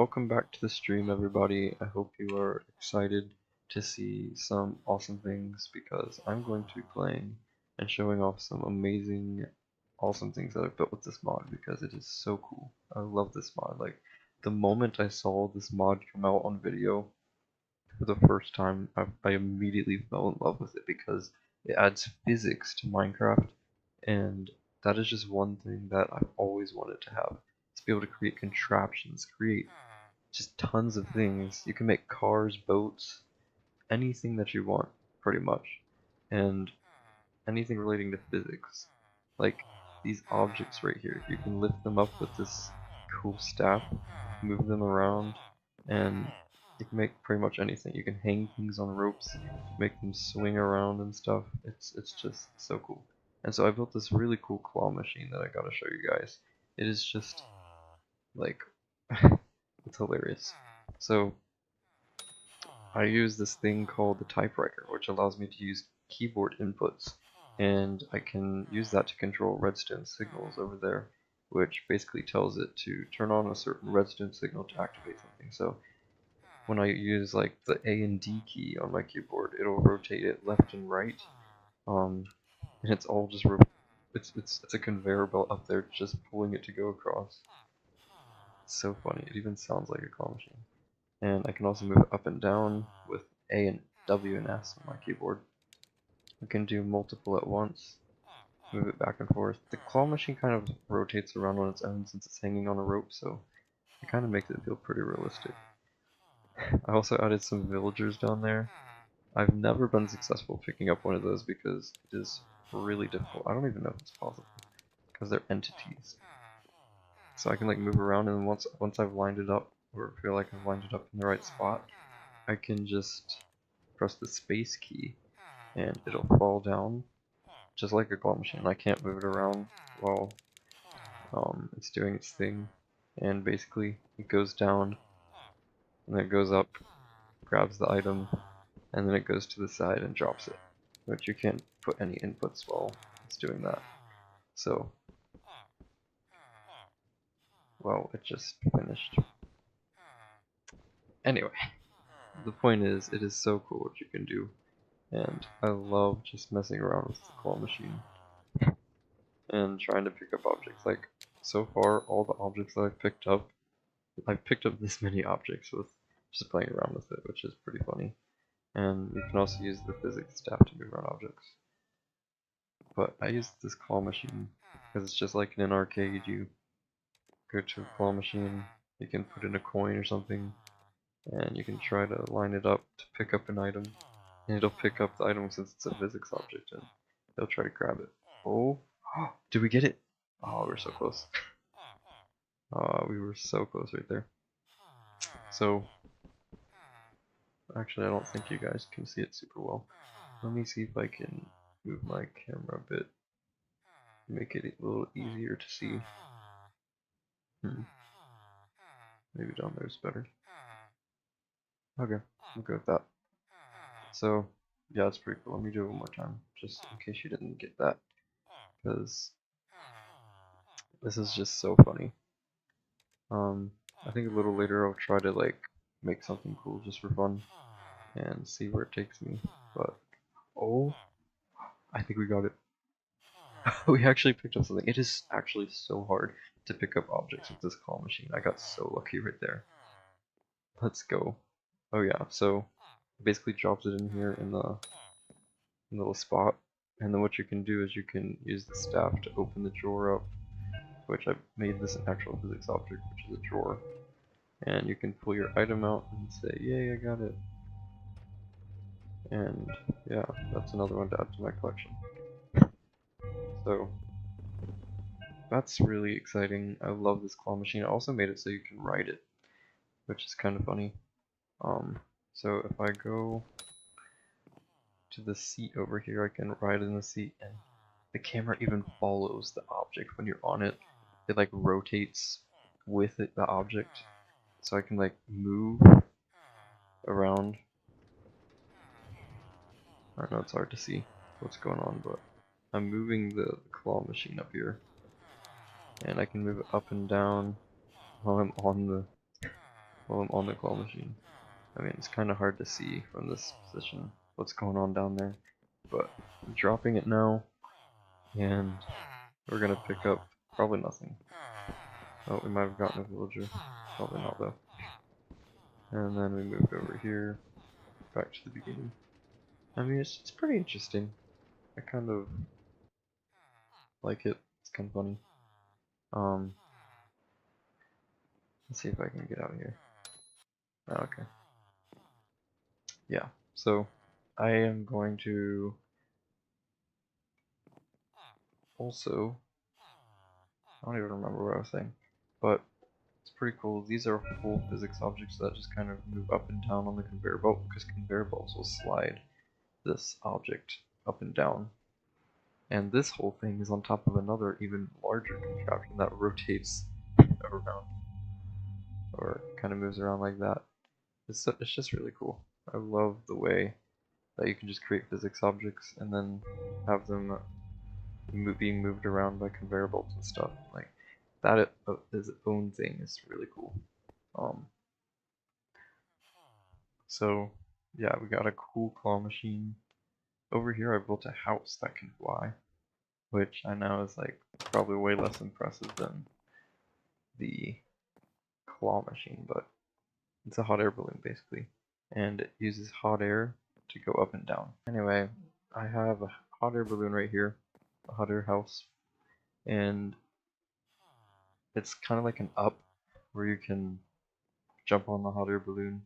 Welcome back to the stream, everybody. I hope you are excited to see some awesome things because I'm going to be playing and showing off some amazing, awesome things that I've built with this mod because it is so cool. I love this mod. Like, the moment I saw this mod come out on video for the first time, I immediately fell in love with it because it adds physics to Minecraft, and that is just one thing that I've always wanted to have. To be able to create contraptions, create just tons of things. You can make cars, boats, anything that you want, pretty much. And anything relating to physics. Like these objects right here, you can lift them up with this cool staff, move them around, and you can make pretty much anything. You can hang things on ropes, make them swing around and stuff. It's just so cool. And so I built this really cool claw machine that I gotta show you guys. It is just like it's hilarious. So I use this thing called the typewriter, which allows me to use keyboard inputs, and I can use that to control redstone signals over there, which basically tells it to turn on a certain redstone signal to activate something. So when I use like the A and D key on my keyboard, it'll rotate it left and right, and it's all just it's a conveyor belt up there just pulling it to go across. It's so funny. It even sounds like a claw machine. And I can also move it up and down with A and W and S on my keyboard. I can do multiple at once, move it back and forth. The claw machine kind of rotates around on its own since it's hanging on a rope, so it kind of makes it feel pretty realistic. I also added some villagers down there. I've never been successful picking up one of those because it is really difficult. I don't even know if it's possible because they're entities. So I can like move around, and once I've lined it up, or feel like I've lined it up in the right spot, I can just press the space key and it'll fall down just like a claw machine. I can't move it around while it's doing its thing, and basically it goes down and then it goes up, grabs the item, and then it goes to the side and drops it, but you can't put any inputs while it's doing that. So, well, it just finished. Anyway, the point is, it is so cool what you can do, and I love just messing around with the claw machine and trying to pick up objects. Like, so far, all the objects that I've picked up this many objects with just playing around with it, which is pretty funny. And you can also use the physics staff to move around objects. But I use this claw machine because it's just like in an arcade. You go to a claw machine, you can put in a coin or something, and you can try to line it up to pick up an item, and it'll pick up the item since it's a physics object, and it'll try to grab it. Oh, did we get it? Oh, we're so close. We were so close right there. So, actually, I don't think you guys can see it super well. Let me see if I can move my camera a bit, make it a little easier to see. Maybe down there is better. Okay, we'll go with that. So, yeah, it's pretty cool. Let me do it one more time, just in case you didn't get that, because this is just so funny. I think a little later I'll try to like make something cool just for fun and see where it takes me. But oh, I think we got it. We actually picked up something. It is actually so hard to pick up objects with this claw machine. I got so lucky right there. Let's go. Oh yeah, so basically drops it in here in the little spot, and then what you can do is you can use the staff to open the drawer up, which I made this an actual physics object, which is a drawer, and you can pull your item out and say, yay, I got it. And yeah, that's another one to add to my collection. So that's really exciting. I love this claw machine. I also made it so you can ride it, which is kind of funny. So if I go to the seat over here, I can ride in the seat, and the camera even follows the object when you're on it. It like rotates with it, the object, so I can like move around. I know it's hard to see what's going on, but I'm moving the claw machine up here, and I can move it up and down while I'm on while I'm on the claw machine. I mean, it's kind of hard to see from this position what's going on down there, but I'm dropping it now, and we're gonna pick up probably nothing. Oh, we might have gotten a villager. Probably not though. And then we moved over here, back to the beginning. I mean, it's pretty interesting. I kind of like it. It's kind of funny. Um, let's see if I can get out of here. Oh, okay. Yeah. So I am going to also. I don't even remember what I was saying, but it's pretty cool. These are full physics objects that just kind of move up and down on the conveyor belt because conveyor belts will slide this object up and down. And this whole thing is on top of another even larger contraption that rotates around or kind of moves around like that. It's just really cool. I love the way that you can just create physics objects and then have them being moved around by conveyor belts and stuff. Like that is its own thing. It's really cool. Um, so yeah, we got a cool claw machine. Over here I built a house that can fly, which I know is like probably way less impressive than the claw machine, but it's a hot air balloon basically, and it uses hot air to go up and down. Anyway, I have a hot air balloon right here, a hot air house, and it's kind of like an up where you can jump on the hot air balloon,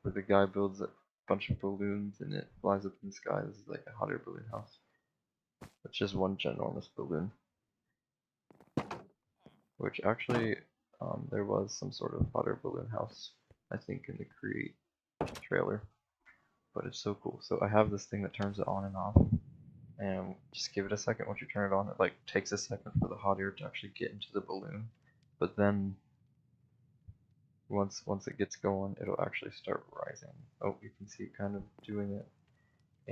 where the guy builds a bunch of balloons and it flies up in the sky. This is like a hot air balloon house. It's just one ginormous balloon, which actually there was some sort of hot air balloon house, I think, in the Create trailer. But it's so cool. So I have this thing that turns it on and off, and just give it a second. Once you turn it on, it like takes a second for the hot air to actually get into the balloon, but then once it gets going, it'll actually start rising. Oh, you can see it kind of doing it,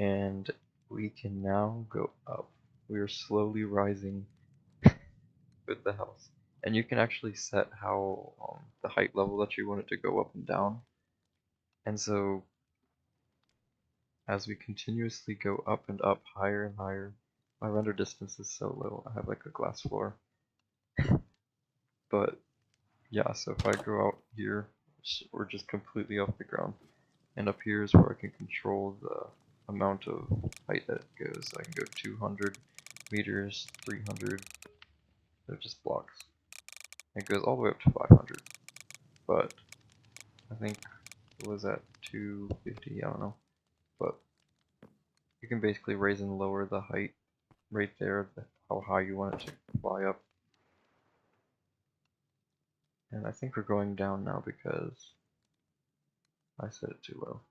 and we can now go up. We are slowly rising with the house, and you can actually set how the height level that you want it to go up and down. And so as we continuously go up and up, higher and higher, my render distance is so low. I have like a glass floor. But yeah, so if I go out here, we're just completely off the ground. And up here is where I can control the amount of height that it goes. So I can go 200 meters, 300, they're just blocks. It goes all the way up to 500. But I think it was at 250, I don't know. But you can basically raise and lower the height right there, how high you want it to fly up. And I think we're going down now because I set it too low.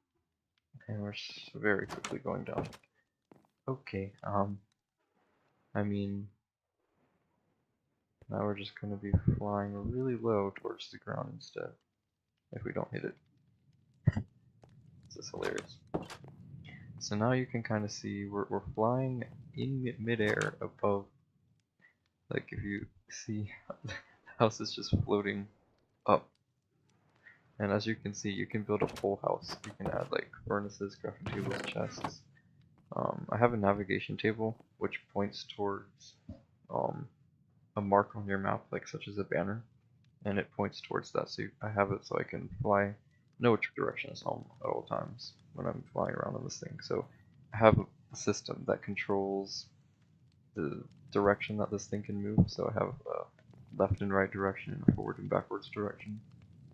And we're very quickly going down. Okay, I mean, now we're just going to be flying really low towards the ground instead, if we don't hit it. This is hilarious. So now you can kind of see we're flying in midair above. Like if you see, the house is just floating up. And as you can see, you can build a full house. You can add like furnaces, crafting tables, chests. I have a navigation table which points towards a mark on your map, like such as a banner, and it points towards that. So I have it so I can fly, know which direction is home at all times when I'm flying around on this thing. So I have a system that controls the direction that this thing can move. So I have a left and right direction and a forward and backwards direction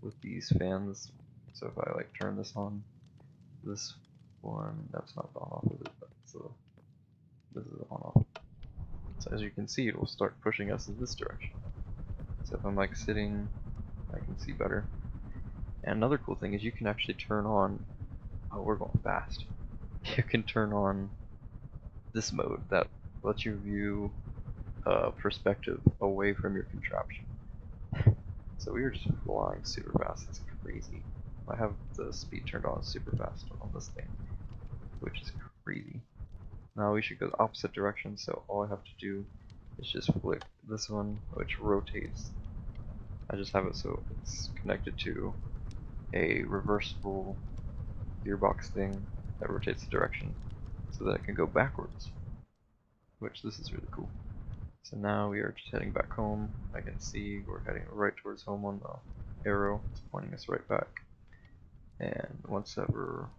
with these fans. So if I like turn this on, this one, that's not on off, is it? So this is on off. So as you can see, it will start pushing us in this direction. So if I'm like sitting, I can see better. And another cool thing is you can actually turn on, oh, we're going fast. You can turn on this mode that lets you view perspective away from your contraption. So we were just flying super fast. It's crazy. I have the speed turned on super fast on this thing, which is crazy. Now we should go the opposite direction, so all I have to do is just flick this one, which rotates. I just have it so it's connected to a reversible gearbox thing that rotates the direction so that it can go backwards, which this is really cool. So now we are just heading back home. I can see we're heading right towards home on the arrow. It's pointing us right back. And once ever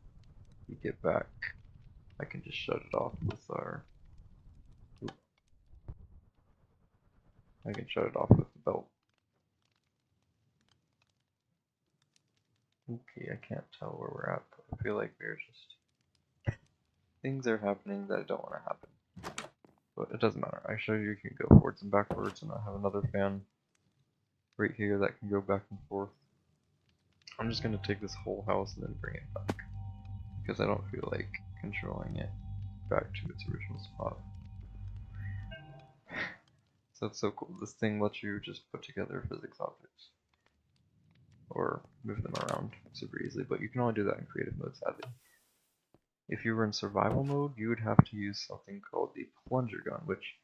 we get back, I can just shut it off with our... I can shut it off with the belt. Okay, I can't tell where we're at, but I feel like we're just... Things are happening that I don't want to happen. But it doesn't matter. I show you can go forwards and backwards, and I have another fan right here that can go back and forth. I'm just going to take this whole house and then bring it back, because I don't feel like controlling it back to its original spot. So it's so cool. This thing lets you just put together physics objects, or move them around super easily, but you can only do that in creative mode, sadly. If you were in survival mode, you would have to use something called the plunger gun, which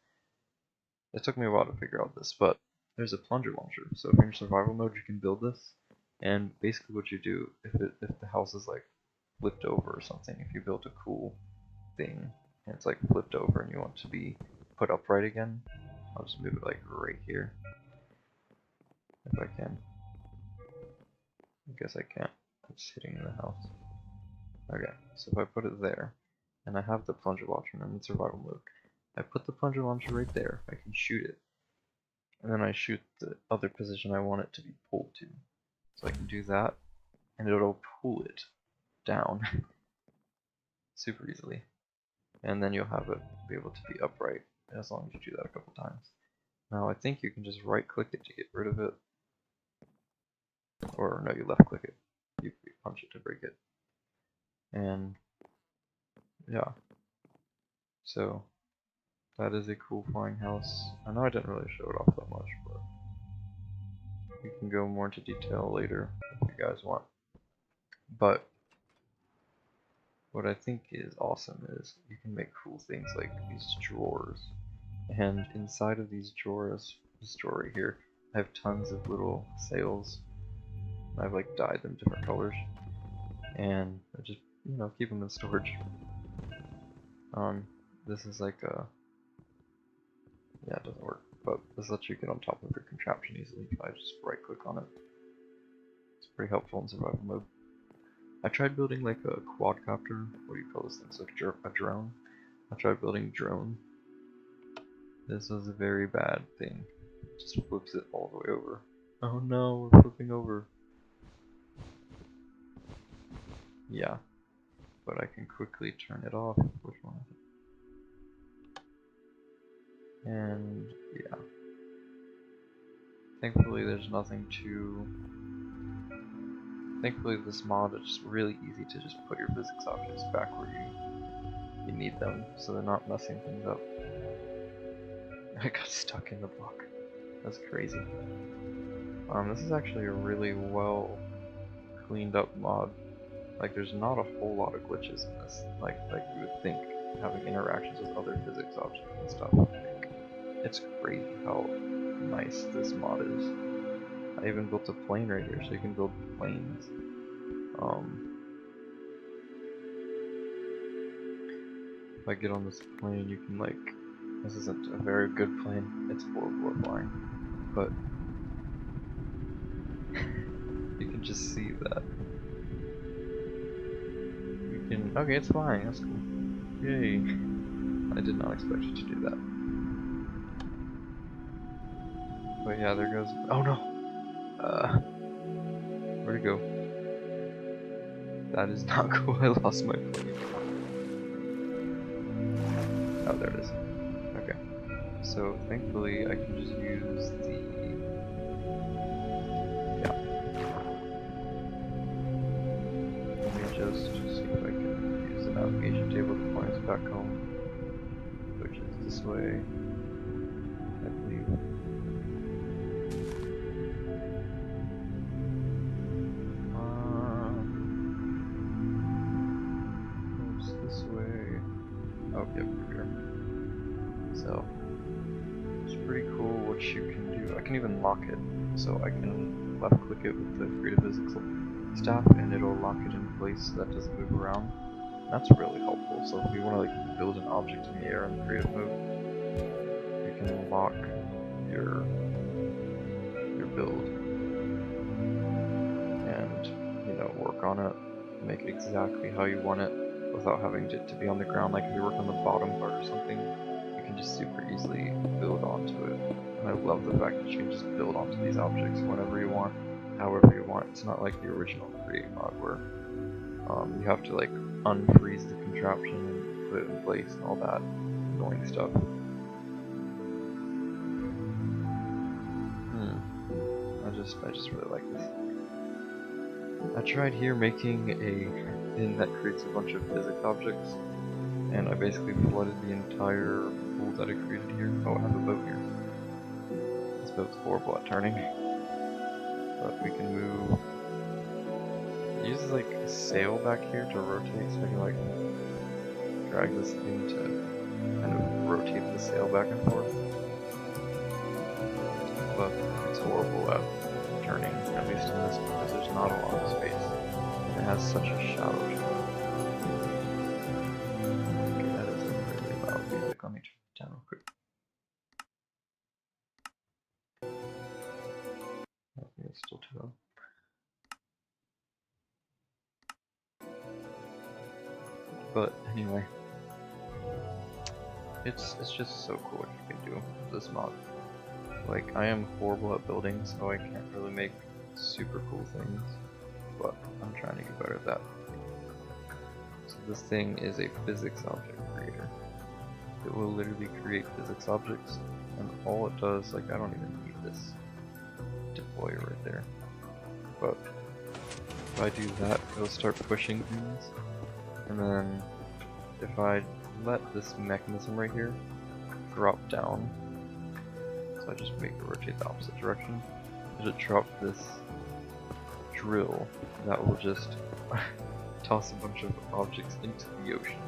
it took me a while to figure out this, but there's a plunger launcher. So if you're in survival mode, you can build this, and basically what you do, if the house is like flipped over or something, if you build a cool thing and it's like flipped over and you want to be put upright again, I'll just move it like right here, if I can. I guess I can't. It's hitting the house. Okay, so if I put it there, and I have the plunger launcher and I'm in survival mode, I put the plunger launcher right there, I can shoot it, and then I shoot the other position I want it to be pulled to. So I can do that, and it'll pull it down super easily. And then you'll have it be able to be upright, as long as you do that a couple times. Now I think you can just right click it to get rid of it, or no, you left click it. You punch it to break it. And yeah, so that is a cool flying house. I know I didn't really show it off that much, but we can go more into detail later if you guys want. But what I think is awesome is you can make cool things like these drawers. And inside of these drawers, this drawer right here, I have tons of little sails. I've like dyed them different colors. And I just, keep them in storage. This is like a... Yeah, it doesn't work, but this lets you get on top of your contraption easily if I just right click on it. It's pretty helpful in survival mode. I tried building like a quadcopter, what do you call this thing, it's like a drone. I tried building a drone. This was a very bad thing. It just flips it all the way over. Oh no, we're flipping over. Yeah, but I can quickly turn it off. Which one is it? And yeah. Thankfully there's nothing too... Thankfully this mod is just really easy to just put your physics objects back where you need them, so they're not messing things up. I got stuck in the block. That's crazy. This is actually a really well cleaned up mod. Like there's not a whole lot of glitches in this, like you would think, having interactions with other physics objects and stuff. Like, it's crazy how nice this mod is. I even built a plane right here, so you can build planes. If I get on this plane, you can like... This isn't a very good plane, it's horrible at flying, but you can just see that. You can... Okay, it's flying, that's cool. Yay. I did not expect it to do that. But yeah, there goes... Oh no! Where'd it go? That is not cool, I lost my plane. Oh, there it is. Okay. So, thankfully, I can just use the... Yeah. Let me just see if I can use the navigation table to point us back home. Which is this way, I believe. Oops, this way. Oh, yep, here. So, it's pretty cool what you can do. I can even lock it, so I can left click it with the creative physics staff and it'll lock it in place so that doesn't move around. That's really helpful. So if you want to like build an object in the air in creative mode, you can lock your build and work on it, make it exactly how you want it without having it to be on the ground. Like if you work on the bottom part or something, you can just super easily build onto it. And I love the fact that you can just build onto these objects whenever you want, however you want. It's not like the original Create mod where you have to like unfreeze the contraption and put it in place and all that annoying stuff. I just really like this. I tried here making a thing that creates a bunch of physics objects, and I basically flooded the entire pool that I created here. Oh, I have a boat here. This boat's horrible at turning, but we can move. It uses like a sail back here to rotate, so I can like drag this thing to kind of rotate the sail back and forth. But it's horrible at turning, at least in this, because there's not a lot of space. It has such a shadow to it. Okay, that is a really loud music. Let me turn it down real quick. I think it's still too loud. But anyway, it's just so cool what you can do with this mod. Like, I am horrible at building, so I can't really make super cool things, but I'm trying to get better at that. So this thing is a physics object creator. It will literally create physics objects, and all it does, like, I don't even need this deployer right there, but if I do that, it'll start pushing things, and then if I let this mechanism right here drop down, so I just make it rotate the opposite direction, it'll drop this drill that will just toss a bunch of objects into the ocean.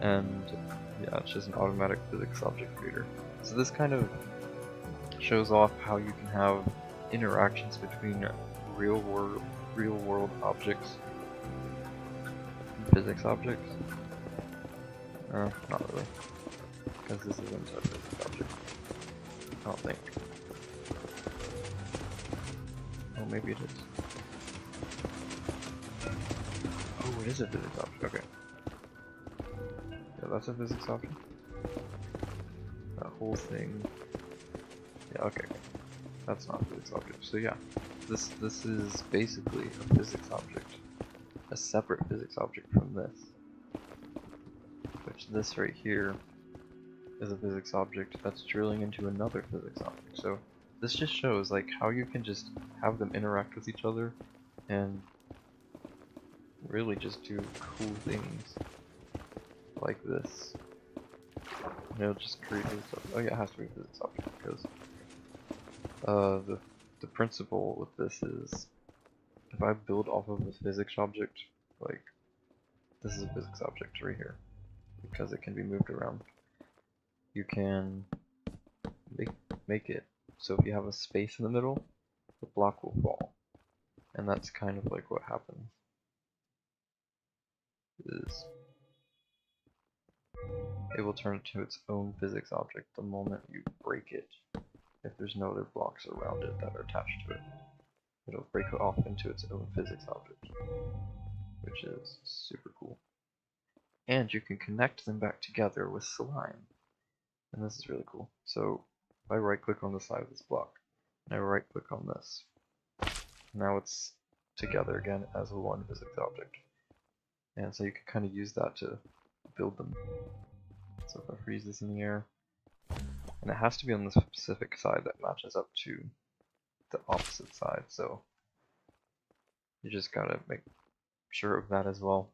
And yeah, it's just an automatic physics object creator. So this kind of shows off how you can have interactions between real world objects and physics objects. Not really, because this isn't a physics object. I don't think. Oh, maybe it is. Oh, it is a physics object. Okay. Yeah, that's a physics object. That whole thing. Yeah, okay. That's not a physics object. So yeah, this is basically a physics object, a separate physics object from this. Which this right here is a physics object that's drilling into another physics object. So this just shows like how you can just have them interact with each other and really just do cool things like this. And it'll just create this stuff. Oh yeah, it has to be a physics object because the principle with this is if I build off of a physics object, like this is a physics object right here, because it can be moved around. You can make it so if you have a space in the middle, the block will fall. And that's kind of like what happens. Is it will turn into its own physics object the moment you break it. If there's no other blocks around it that are attached to it, it'll break it off into its own physics object, which is super cool. And you can connect them back together with slime. And this is really cool. So if I right click on the side of this block, and I right click on this, now it's together again as a one physics object. And so you can kind of use that to build them. So if I freeze this in the air, and it has to be on the specific side that matches up to the opposite side, so you just gotta make sure of that as well.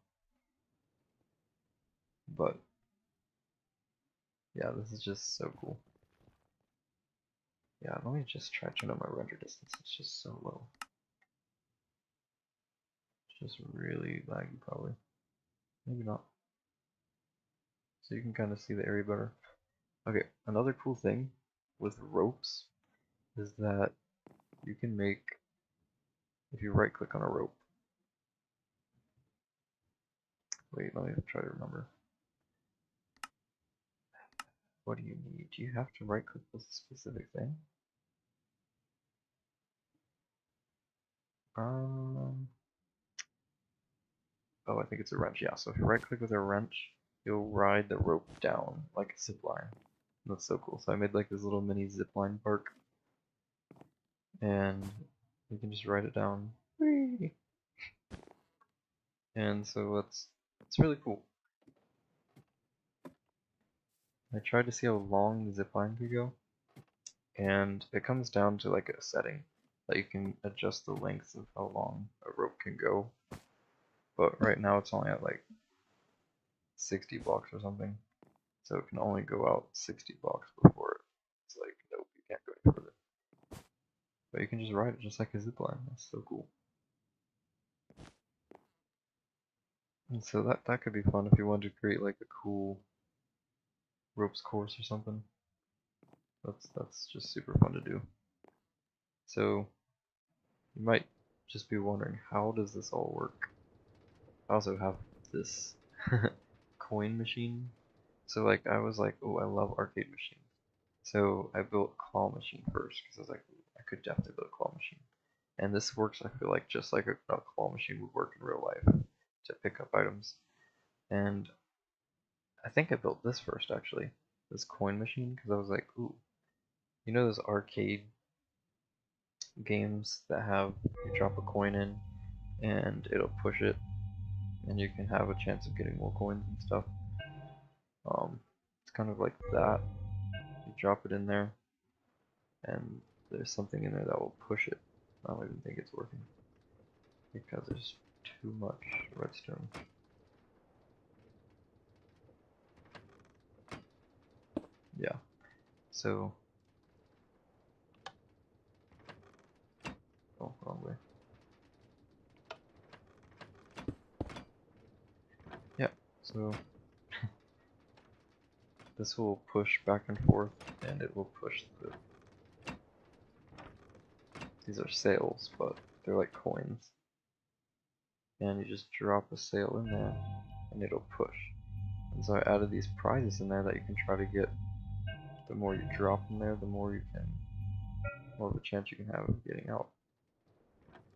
But yeah, this is just so cool. Yeah, let me just try to turn up my render distance. It's just so low. It's just really laggy, probably. Maybe not. So you can kind of see the area better. Okay, another cool thing with ropes is that you can make if you right click on a rope. Wait, let me try to remember. What do you need? Do you have to right click this specific thing? Oh, I think it's a wrench, yeah. So if you right click with a wrench, you'll ride the rope down like a zip line. That's so cool. So I made like this little mini zip line park, and you can just ride it down. Whee! And so it's really cool. I tried to see how long the zip line could go, and it comes down to like a setting that you can adjust the length of how long a rope can go. But right now it's only at like 60 blocks or something, so it can only go out 60 blocks before it's like, nope, you can't go any further. But you can just ride it just like a zip line. That's so cool. And so that could be fun if you wanted to create like a cool ropes course or something. That's just super fun to do. So you might just be wondering, how does this all work? I also have this coin machine. So like I was like, oh, I love arcade machines. So I built a claw machine first because I was like, I could definitely build a claw machine. And this works, I feel like, just like a claw machine would work in real life to pick up items. And I think I built this first actually, this coin machine, because I was like, ooh, you know those arcade games that have you drop a coin in and it'll push it and you can have a chance of getting more coins and stuff. It's kind of like that. You drop it in there and there's something in there that will push it. I don't even think it's working because there's too much redstone. Yeah, so oh, wrong way. Yeah, so this will push back and forth and it will push these are sails, but they're like coins. And you just drop a sail in there and it'll push. And so I added these prizes in there that you can try to get. The more you drop in there, the more more of a chance you can have of getting out.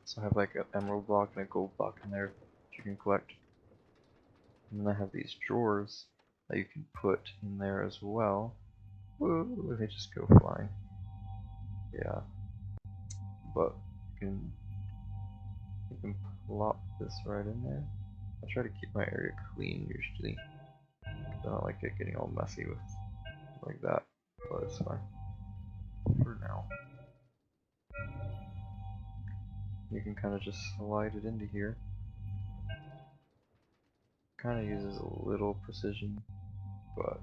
So I have like an emerald block and a gold block in there that you can collect. And then I have these drawers that you can put in there as well. Woo, they just go flying. Yeah. But you can plop this right in there. I try to keep my area clean usually. I don't like it getting all messy with like that, but it's fine for now. You can kind of just slide it into here. Kind of uses a little precision, but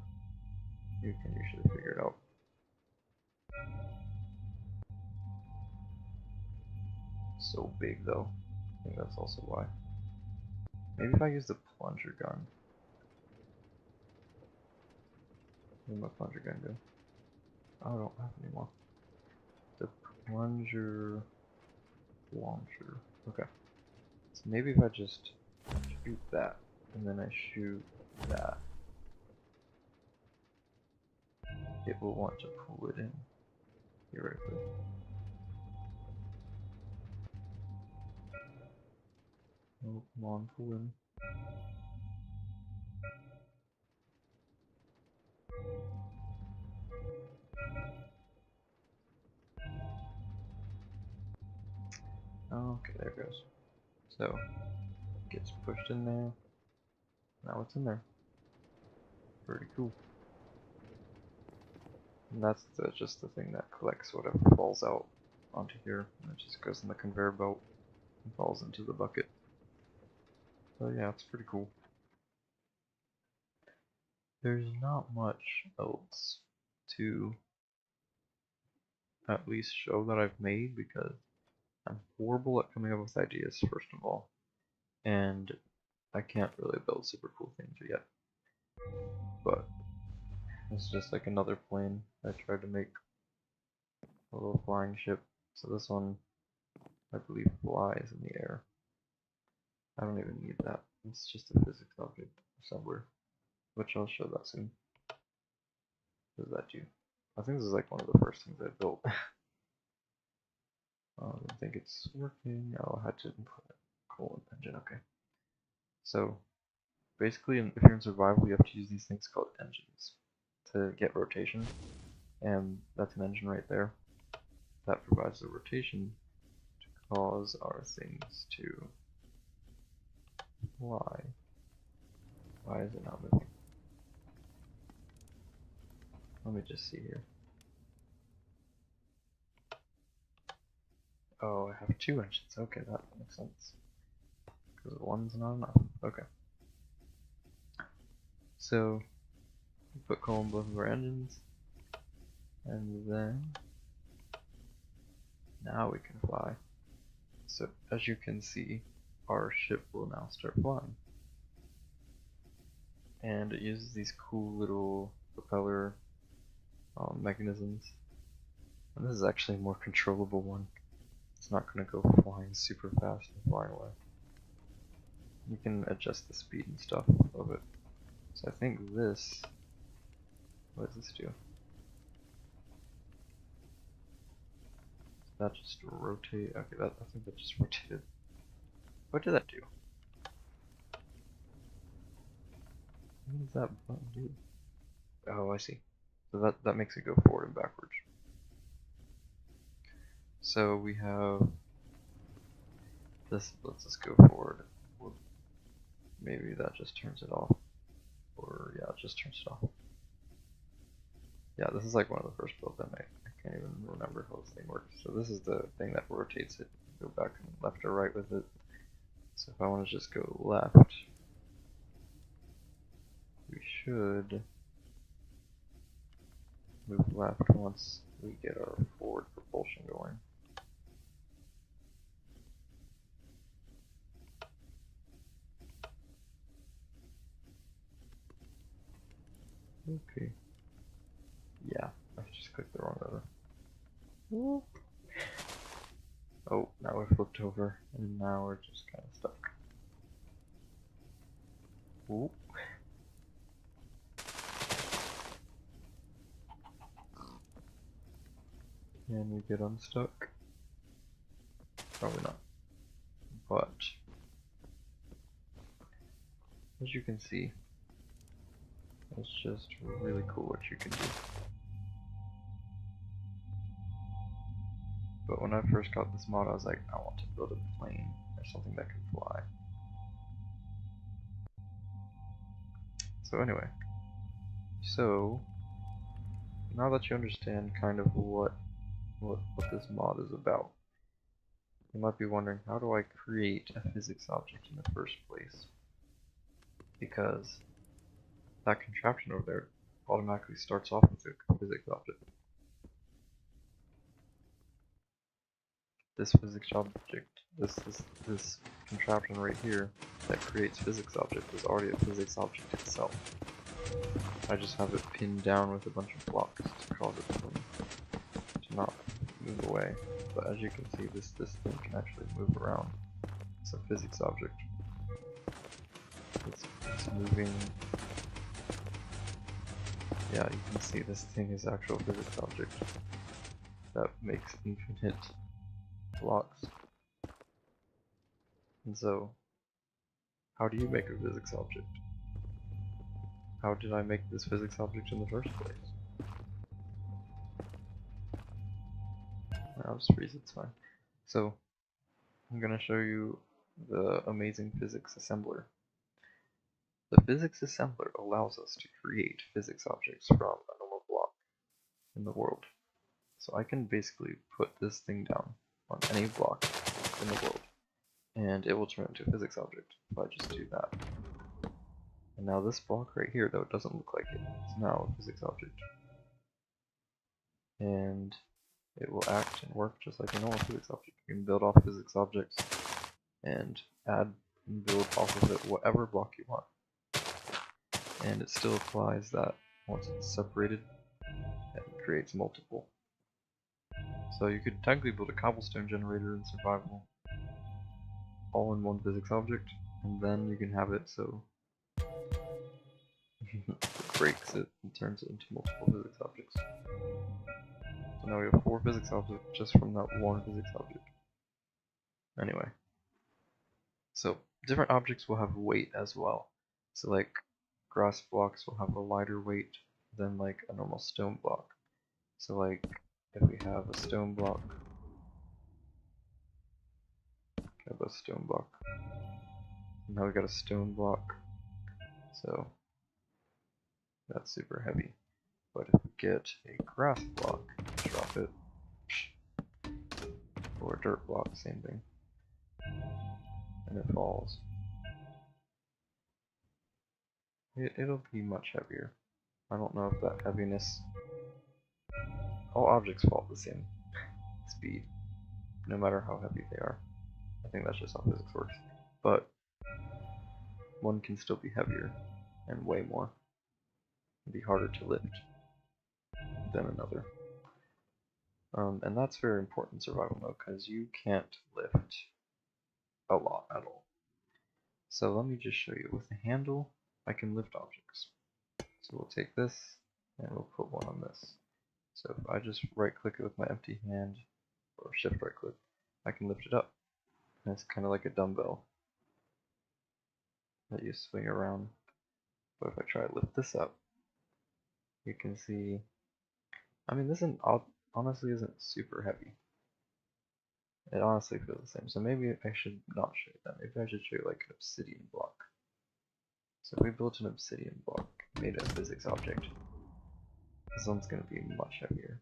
you can usually figure it out. So big though. I think that's also why. Maybe if I use the plunger gun. Where'd my plunger gun go? Oh, I don't have any more. The plunger launcher. Okay. So maybe if I just shoot that, and then I shoot that, it will want to pull it in. Theoretically. Oh, come on, pull in. Oh, okay, there it goes. So, it gets pushed in there. Now it's in there. Pretty cool. And that's just the thing that collects whatever falls out onto here. And it just goes in the conveyor belt and falls into the bucket. So yeah, it's pretty cool. There's not much else to at least show that I've made because I'm horrible at coming up with ideas, first of all. And I can't really build super cool things yet. But it's just like another plane. I tried to make a little flying ship. So this one I believe flies in the air. I don't even need that. It's just a physics object assembler, which I'll show that soon. What does that do? I think this is like one of the first things I built. I don't think it's working. Oh, I had to input a colon engine. Okay. So basically, if you're in survival, you have to use these things called engines to get rotation, and that's an engine right there that provides the rotation to cause our things to fly. Why is it not moving? Let me just see here. Oh, I have two engines. Okay, that makes sense. Because one's not enough. Okay. So, we put coal in both of our engines, and then now we can fly. So, as you can see, our ship will now start flying. And it uses these cool little propeller mechanisms. And this is actually a more controllable one. It's not going to go flying super fast and flying away. You can adjust the speed and stuff of it. So I think this, what does this do? That just rotate, okay, I think that just rotated. What did that do? What does that button do? Oh, I see. So that makes it go forward and backwards. So we have this lets us go forward. Maybe that just turns it off. Or yeah, it just turns it off. Yeah, this is like one of the first builds I made. I can't even remember how this thing works. So this is the thing that rotates it. Go back and left or right with it. So if I want to just go left, we should move left once we get our forward propulsion going. Okay. Yeah, I just clicked the wrong lever. Oh, now we're flipped over, and now we're just kind of stuck. Ooh. And we get unstuck. Probably not. But, as you can see, it's just really cool what you can do. But when I first got this mod, I was like, I want to build a plane or something that can fly. So anyway, so now that you understand kind of what this mod is about, you might be wondering, how do I create a physics object in the first place? Because that contraption over there automatically starts off with a physics object. This physics object, this contraption right here that creates physics object is already a physics object itself. I just have it pinned down with a bunch of blocks to cause it to not move away. But as you can see, this thing can actually move around. It's a physics object. It's moving. Yeah, you can see this thing is actual physics object that makes infinite blocks. And so, how do you make a physics object? How did I make this physics object in the first place? I'll just freeze, it's fine. So, I'm gonna show you the amazing physics assembler. The physics assembler allows us to create physics objects from a normal block in the world. So I can basically put this thing down on any block in the world, and it will turn into a physics object if I just do that. And now this block right here, though it doesn't look like it, it's now a physics object. And it will act and work just like a normal physics object. You can build off physics objects and add and build off of it whatever block you want. And it still applies that once it's separated, it creates multiple. So you could technically build a cobblestone generator in survival, all in one physics object, and then you can have it so it breaks it and turns it into multiple physics objects. So now we have 4 physics objects just from that one physics object. Anyway, so different objects will have weight as well. So like grass blocks will have a lighter weight than like a normal stone block. So like if we have a stone block, now we got a stone block, so that's super heavy. But if we get a grass block, drop it, or a dirt block, same thing, and it falls, it'll be much heavier. I don't know if that heaviness, all objects fall at the same speed, no matter how heavy they are. I think that's just how physics works. But one can still be heavier and weigh more, and be harder to lift than another. And that's very important in survival mode because you can't lift a lot at all. So let me just show you. With the handle, I can lift objects. So we'll take this and we'll put one on this. So if I just right click it with my empty hand, or shift right click, I can lift it up. And it's kind of like a dumbbell that you swing around. But if I try to lift this up, you can see, I mean, this honestly isn't super heavy. It honestly feels the same. So maybe I should not show you that. Maybe I should show you like an obsidian block. So if we built an obsidian block, made a physics object, this one's going to be much heavier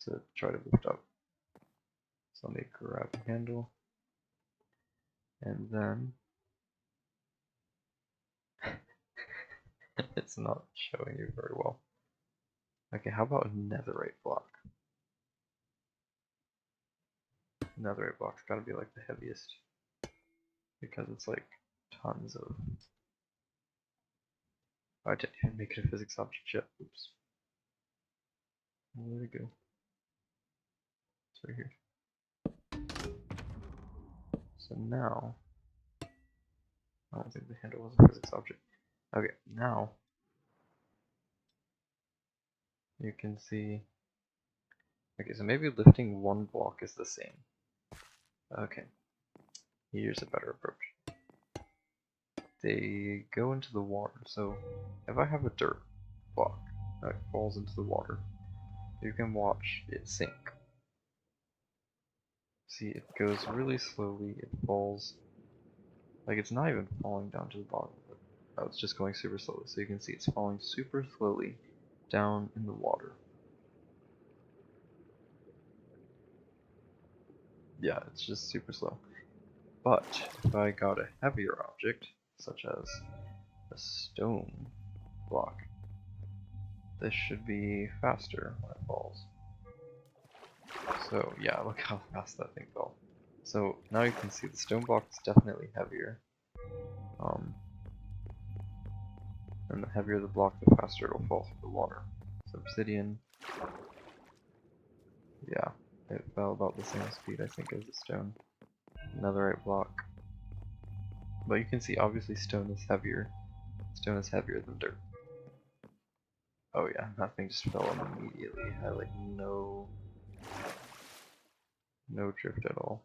to try to lift up. So let me grab a handle, and then it's not showing you very well. Okay, how about a netherite block? Netherite block's gotta be like the heaviest, because it's like tons of... Oh, I didn't even make it a physics object yet. Oops. Where'd it go? It's right here. So now, I don't think the handle was a physics object. Okay, now you can see. Okay, so maybe lifting one block is the same. Okay, here's a better approach. They go into the water. So if I have a dirt block that falls into the water, you can watch it sink. See, it goes really slowly, it falls, like it's not even falling down to the bottom, but it's just going super slowly. So you can see it's falling super slowly down in the water. Yeah, it's just super slow. But if I got a heavier object, such as a stone block, this should be faster when it falls. So yeah, look how fast that thing fell. So now you can see the stone block is definitely heavier. And the heavier the block, the faster it'll fall through the water. So obsidian, yeah, it fell about the same speed I think as the stone. Netherite block. But you can see obviously stone is heavier. Stone is heavier than dirt. Oh yeah, that thing just fell immediately. It had like no drift at all.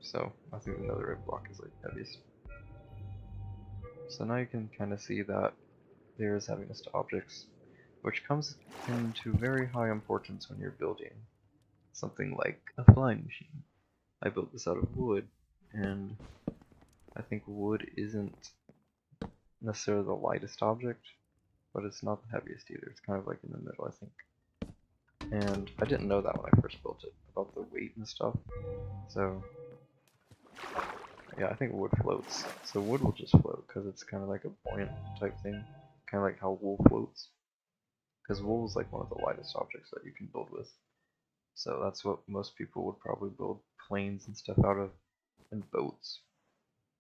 So I think the netherite block is like heaviest. So now you can kind of see that there is heaviness to objects, which comes into very high importance when you're building something like a flying machine. I built this out of wood, and I think wood isn't necessarily the lightest object, but it's not the heaviest either. It's kind of like in the middle, I think. And I didn't know that when I first built it, about the weight and stuff. So yeah, I think wood floats. So wood will just float because it's kind of like a buoyant type thing, kind of like how wool floats. Because wool is like one of the lightest objects that you can build with. So that's what most people would probably build planes and stuff out of, and boats.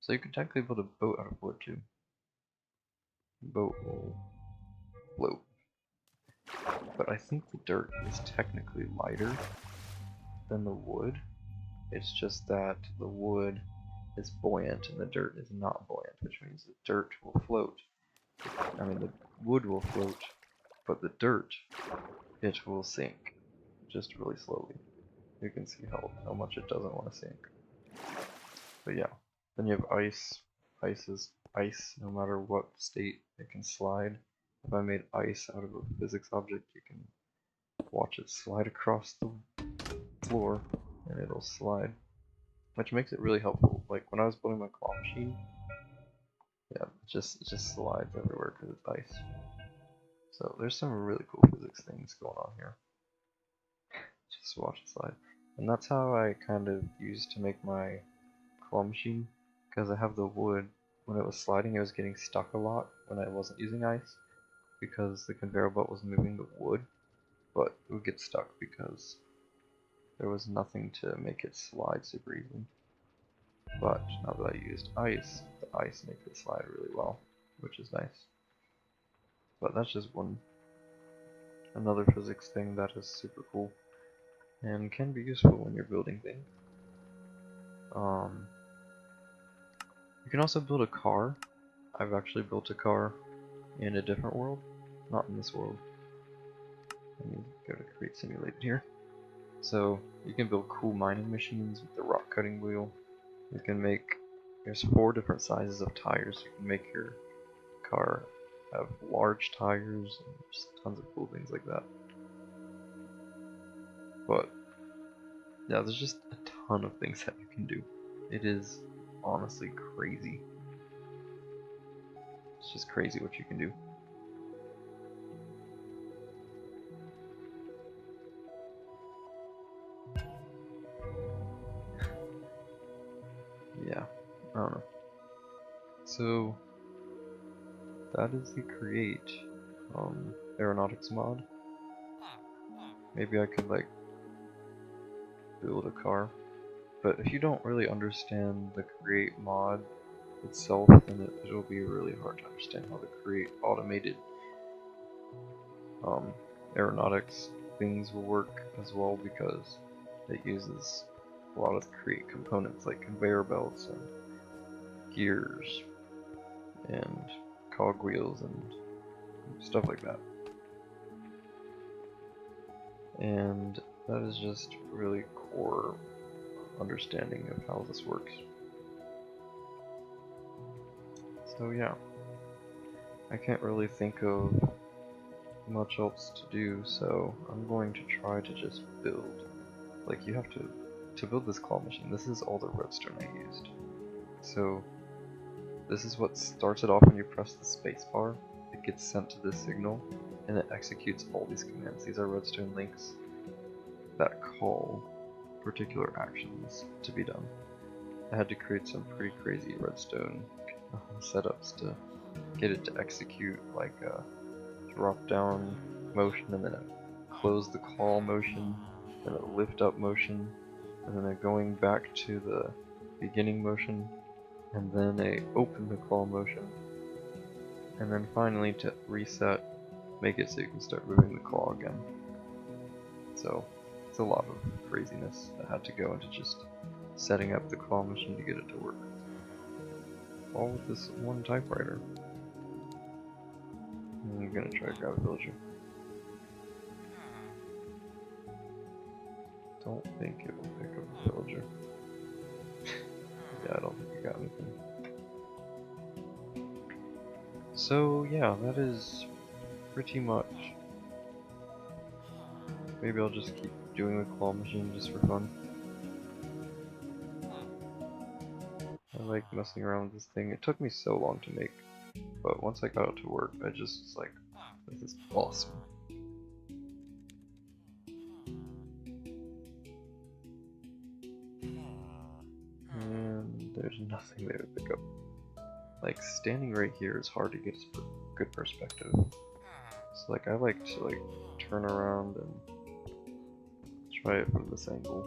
So you can technically build a boat out of wood too. Boat wool. float. But I think the dirt is technically lighter than the wood. It's just that the wood is buoyant and the dirt is not buoyant, which means the dirt will float. I mean, the wood will float, but the dirt, it will sink, just really slowly. You can see how much it doesn't want to sink. But yeah, then you have ice. Ice is ice, no matter what state it can slide. If I made ice out of a physics object, you can watch it slide across the floor, and it'll slide, which makes it really helpful. Like when I was building my claw machine, yeah, it just slides everywhere because it's ice. So there's some really cool physics things going on here. Just watch it slide. And that's how I kind of used to make my claw machine, because I have the wood. When it was sliding, it was getting stuck a lot when I wasn't using ice, because the conveyor belt was moving the wood, but it would get stuck because there was nothing to make it slide super easily. But now that I used ice, the ice makes it slide really well, which is nice. But that's just another physics thing that is super cool and can be useful when you're building things. You can also build a car. I've actually built a car in a different world, not in this world. Let me go to create simulated here. So you can build cool mining machines with the rock cutting wheel. You can make, there's 4 different sizes of tires. You can make your car have large tires and just tons of cool things like that. But yeah, there's just a ton of things that you can do. It is honestly crazy. It's just crazy what you can do. Yeah, I don't know. So that is the create aeronautics mod. Maybe I could like build a car, but if you don't really understand the create mod itself, then it'll be really hard to understand how the create automated aeronautics things will work as well, because it uses a lot of create components like conveyor belts and gears and cogwheels and stuff like that. And that is just really core understanding of how this works. So yeah, I can't really think of much else to do, so I'm going to try to just build. Like, you have to build this claw machine, this is all the redstone I used. So this is what starts it off when you press the space bar. It gets sent to this signal and it executes all these commands. These are redstone links that call particular actions to be done. I had to create some pretty crazy redstone setups to get it to execute, like a drop down motion, and then a close the claw motion, and a lift up motion, and then a going back to the beginning motion, and then a open the claw motion, and then finally to reset, make it so you can start moving the claw again. So it's a lot of craziness that had to go into just setting up the claw machine to get it to work. All with this one typewriter. I'm gonna try to grab a villager. Don't think it will pick up a villager. Yeah, I don't think it got anything. So yeah, that is pretty much. Maybe I'll just keep doing the claw machine just for fun. I like messing around with this thing. It took me so long to make, but once I got it to work, I just was like, this is awesome. And there's nothing there to pick up. Like, standing right here is hard to get a good perspective. So like, I like to like turn around and try it from this angle.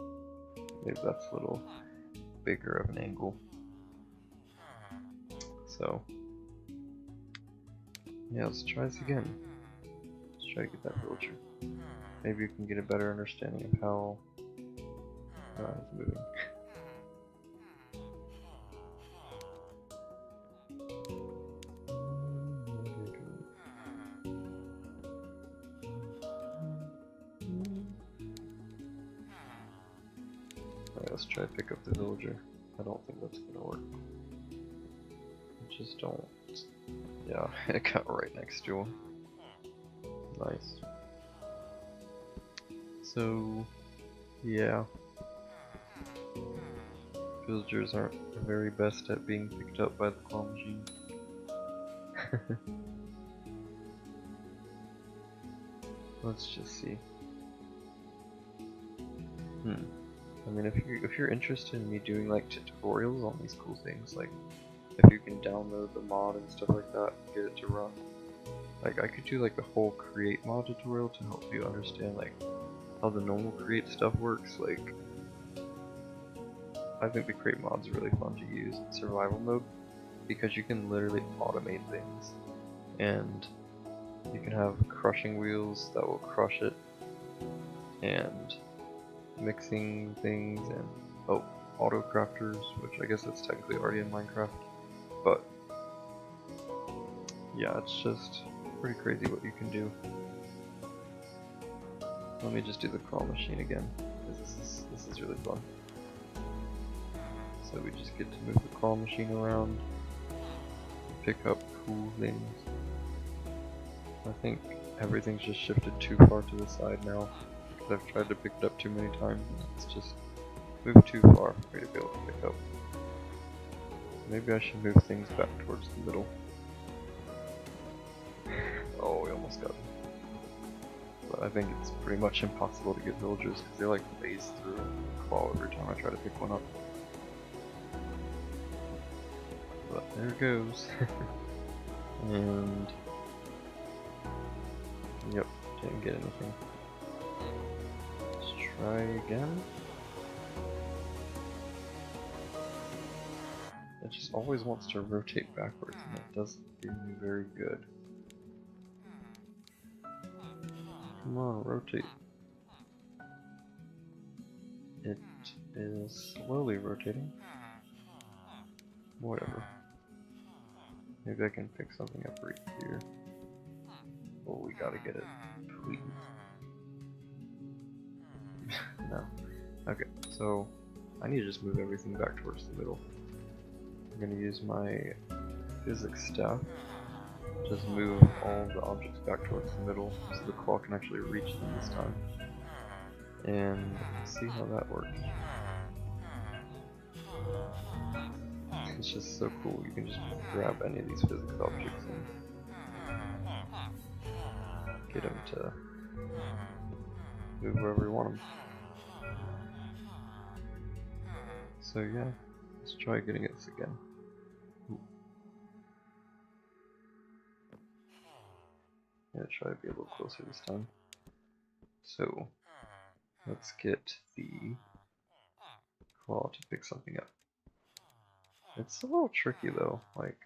Maybe that's a little bigger of an angle. So yeah, let's try this again. try to get that villager. Maybe you can get a better understanding of how he's moving. Alright, let's try to pick up the villager. I don't think that's gonna work. I just don't. Yeah, it got right next to him. Nice. So, yeah. Villagers aren't the very best at being picked up by the claw machine. Let's just see. I mean, if you're interested in me doing like tutorials on these cool things, like if you can download the mod and stuff like that and get it to run, like I could do like a whole create mod tutorial to help you understand like how the normal create stuff works. Like I think the create mod's really fun to use in survival mode because you can literally automate things, and you can have crushing wheels that will crush it, and mixing things, and auto crafters, which I guess that's technically already in Minecraft, but yeah, it's just pretty crazy what you can do. Let me just do the claw machine again, because this is really fun. So we just get to move the claw machine around, pick up cool things. I think everything's just shifted too far to the side now, because I've tried to pick it up too many times, and it's just moved too far for me to be able to pick up. Maybe I should move things back towards the middle. Oh, we almost got them. But I think it's pretty much impossible to get villagers, because they like blaze through and claw every time I try to pick one up. But there it goes. And yep, didn't get anything. Let's try again. It just always wants to rotate backwards, and that doesn't do me very good. Come on, rotate. It is slowly rotating. Whatever. Maybe I can pick something up right here. Oh, we gotta get it. Please. No. Okay, so I need to just move everything back towards the middle. I'm gonna use my physics staff. Just move all the objects back towards the middle so the claw can actually reach them this time. And see how that works. It's just so cool. You can just grab any of these physics objects and get them to move wherever you want them. So yeah, let's try getting this again. Ooh. Yeah, try to be a little closer this time. So let's get the claw to pick something up. It's a little tricky though, like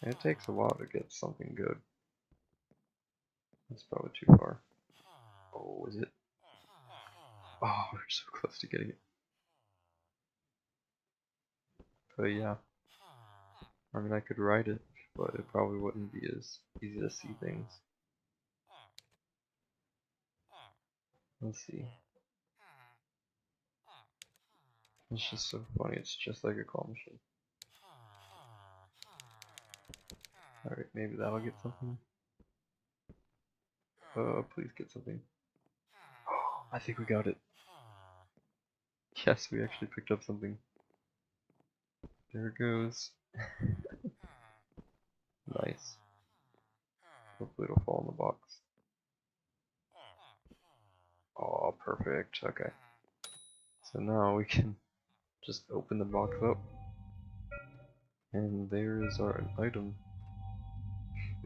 it takes a while to get something good. That's probably too far. Oh, is it? Oh, we're so close to getting it. But yeah, I mean I could write it, but it probably wouldn't be as easy to see things. Let's see. It's just so funny, it's just like a claw machine. Alright, maybe that'll get something. Please get something. I think we got it. Yes, we actually picked up something. There it goes. Nice. Hopefully it'll fall in the box. Oh, perfect. Okay. So now we can just open the box up. And there is our item.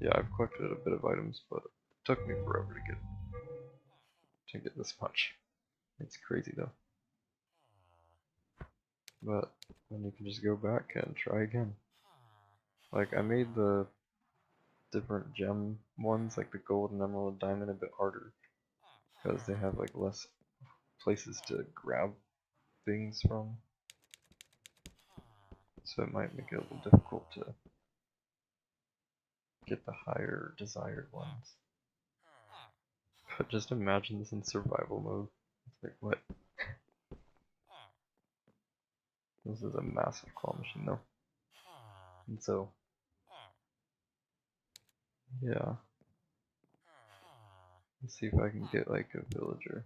Yeah, I've collected a bit of items, but it took me forever to get this much. It's crazy though. But then you can just go back and try again. Like I made the different gem ones, like the gold and emerald and diamond, a bit harder because they have like less places to grab things from. So it might make it a little difficult to get the higher desired ones. But just imagine this in survival mode. It's like, what? This is a massive claw machine though. And so, yeah. Let's see if I can get like a villager.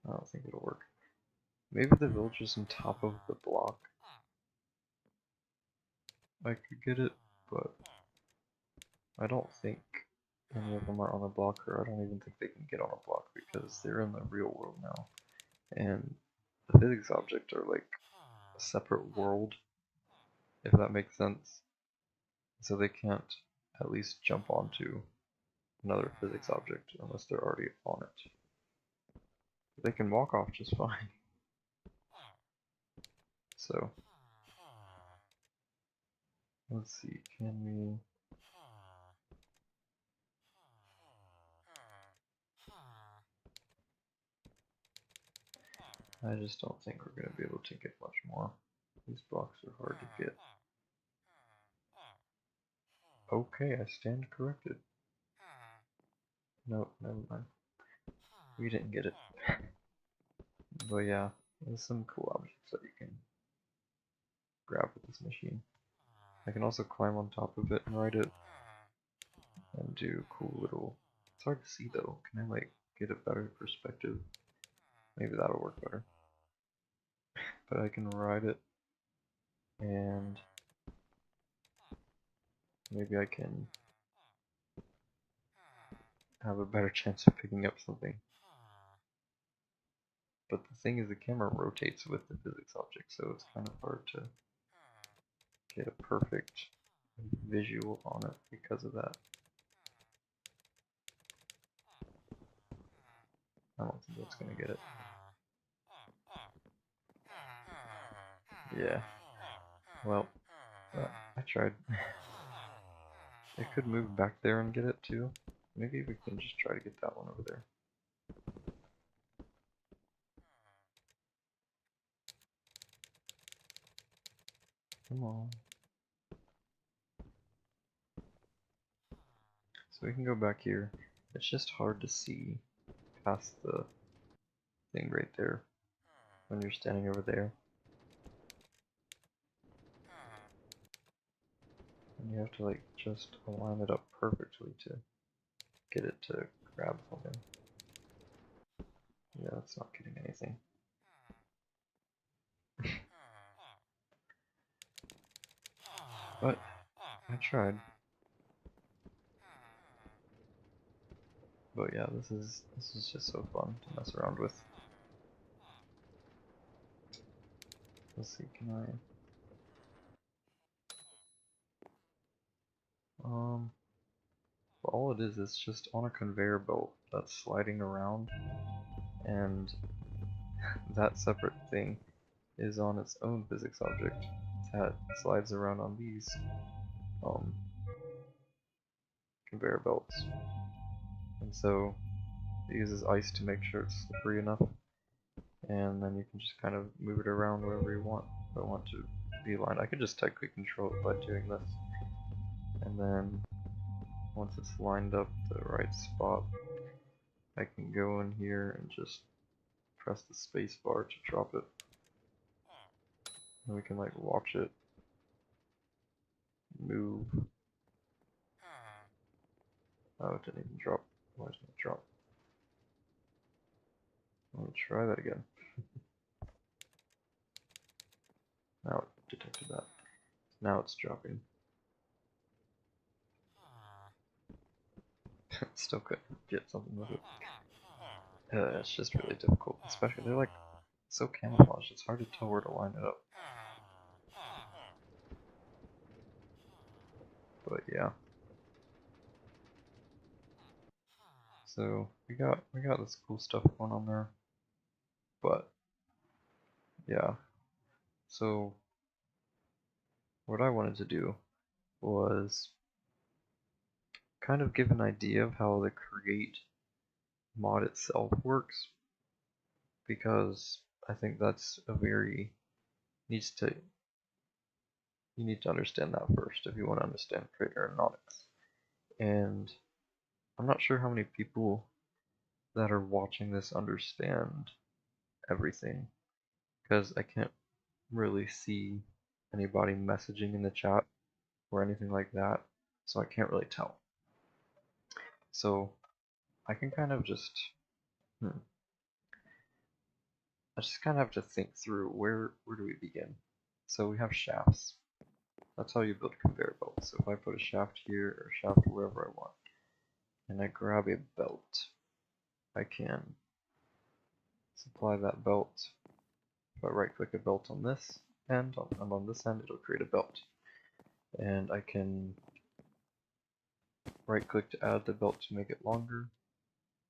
I don't think it'll work. Maybe the villager's on top of the block. I could get it, but I don't think any of them are on a block, or I don't even think they can get on a block because they're in the real world now. And the physics objects are like a separate world, if that makes sense. So they can't at least jump onto another physics object unless they're already on it. They can walk off just fine. So, let's see, can we... I just don't think we're going to be able to get much more. These blocks are hard to get. Okay, I stand corrected. No, never mind. We didn't get it. But yeah, there's some cool objects that you can grab with this machine. I can also climb on top of it and ride it and do cool little... It's hard to see though. Can I like get a better perspective? Maybe that'll work better. But I can ride it and maybe I can have a better chance of picking up something. But the thing is, the camera rotates with the physics object, so it's kind of hard to get a perfect visual on it because of that. I don't think that's gonna get it. Yeah. Well, I tried. It could move back there and get it too. Maybe we can just try to get that one over there. Come on. So we can go back here. It's just hard to see past the thing right there when you're standing over there. And you have to like just align it up perfectly to get it to grab something. Yeah, it's not getting anything. But I tried. But yeah, this is just so fun to mess around with. Let's see, can I well, all it is just on a conveyor belt that's sliding around, and that separate thing is on its own physics object that slides around on these conveyor belts. And so it uses ice to make sure it's slippery enough, and then you can just kind of move it around wherever you want. If I want to be aligned, I could just technically control it by doing this. And then once it's lined up the right spot, I can go in here and just press the space bar to drop it. And we can like watch it move. Oh, it didn't even drop. Why didn't it drop? Let me try that again. Now it detected that. Now it's dropping. Still couldn't get something with it. It's just really difficult, especially they're like so camouflaged. It's hard to tell where to line it up. But yeah. So we got this cool stuff going on there. But yeah. So what I wanted to do was kind of give an idea of how the create mod itself works, because I think that's a very needs to you need to understand that first if you want to understand create aeronautics. And I'm not sure how many people that are watching this understand everything, because I can't really see anybody messaging in the chat or anything like that, so I can't really tell. So I can kind of just I just kind of have to think through where do we begin. So we have shafts. That's how you build conveyor belts. So if I put a shaft here or a shaft wherever I want, and I grab a belt, I can supply that belt. If I right click a belt on this end, and on this end it'll create a belt. And I can right click to add the belt to make it longer.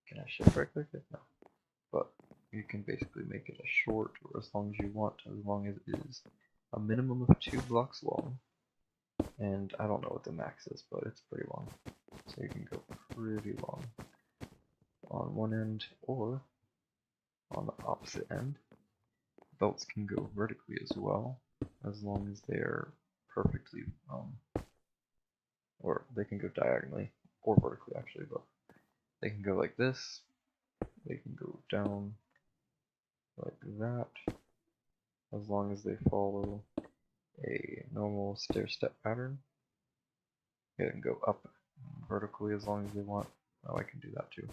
Can I shift right click it? No. But you can basically make it as short or as long as you want, as long as it is a minimum of 2 blocks long. And I don't know what the max is, but it's pretty long. So you can go pretty long on one end or on the opposite end. Belts can go vertically as well, as long as they are perfectly, or they can go diagonally, or vertically actually, but they can go like this, they can go down like that, as long as they follow a normal stair-step pattern. They can go up vertically as long as they want. Oh, I can do that too.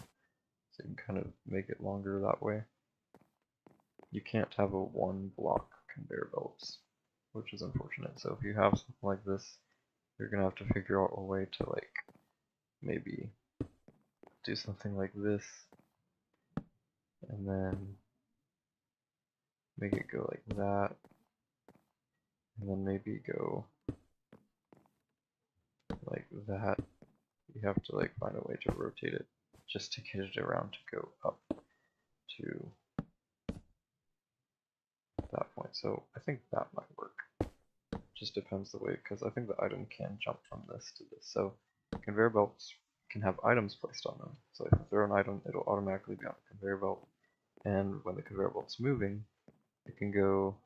So you can kind of make it longer that way. You can't have a 1-block conveyor belts, which is unfortunate. So if you have something like this, you're gonna have to figure out a way to like maybe do something like this, and then make it go like that, and then maybe go like that. You have to like find a way to rotate it just to get it around to go up to that point. So I think that might work. Just depends the way, because I think the item can jump from this to this. So conveyor belts can have items placed on them. So if you throw an item, it'll automatically be on the conveyor belt. And when the conveyor belt's moving, it can go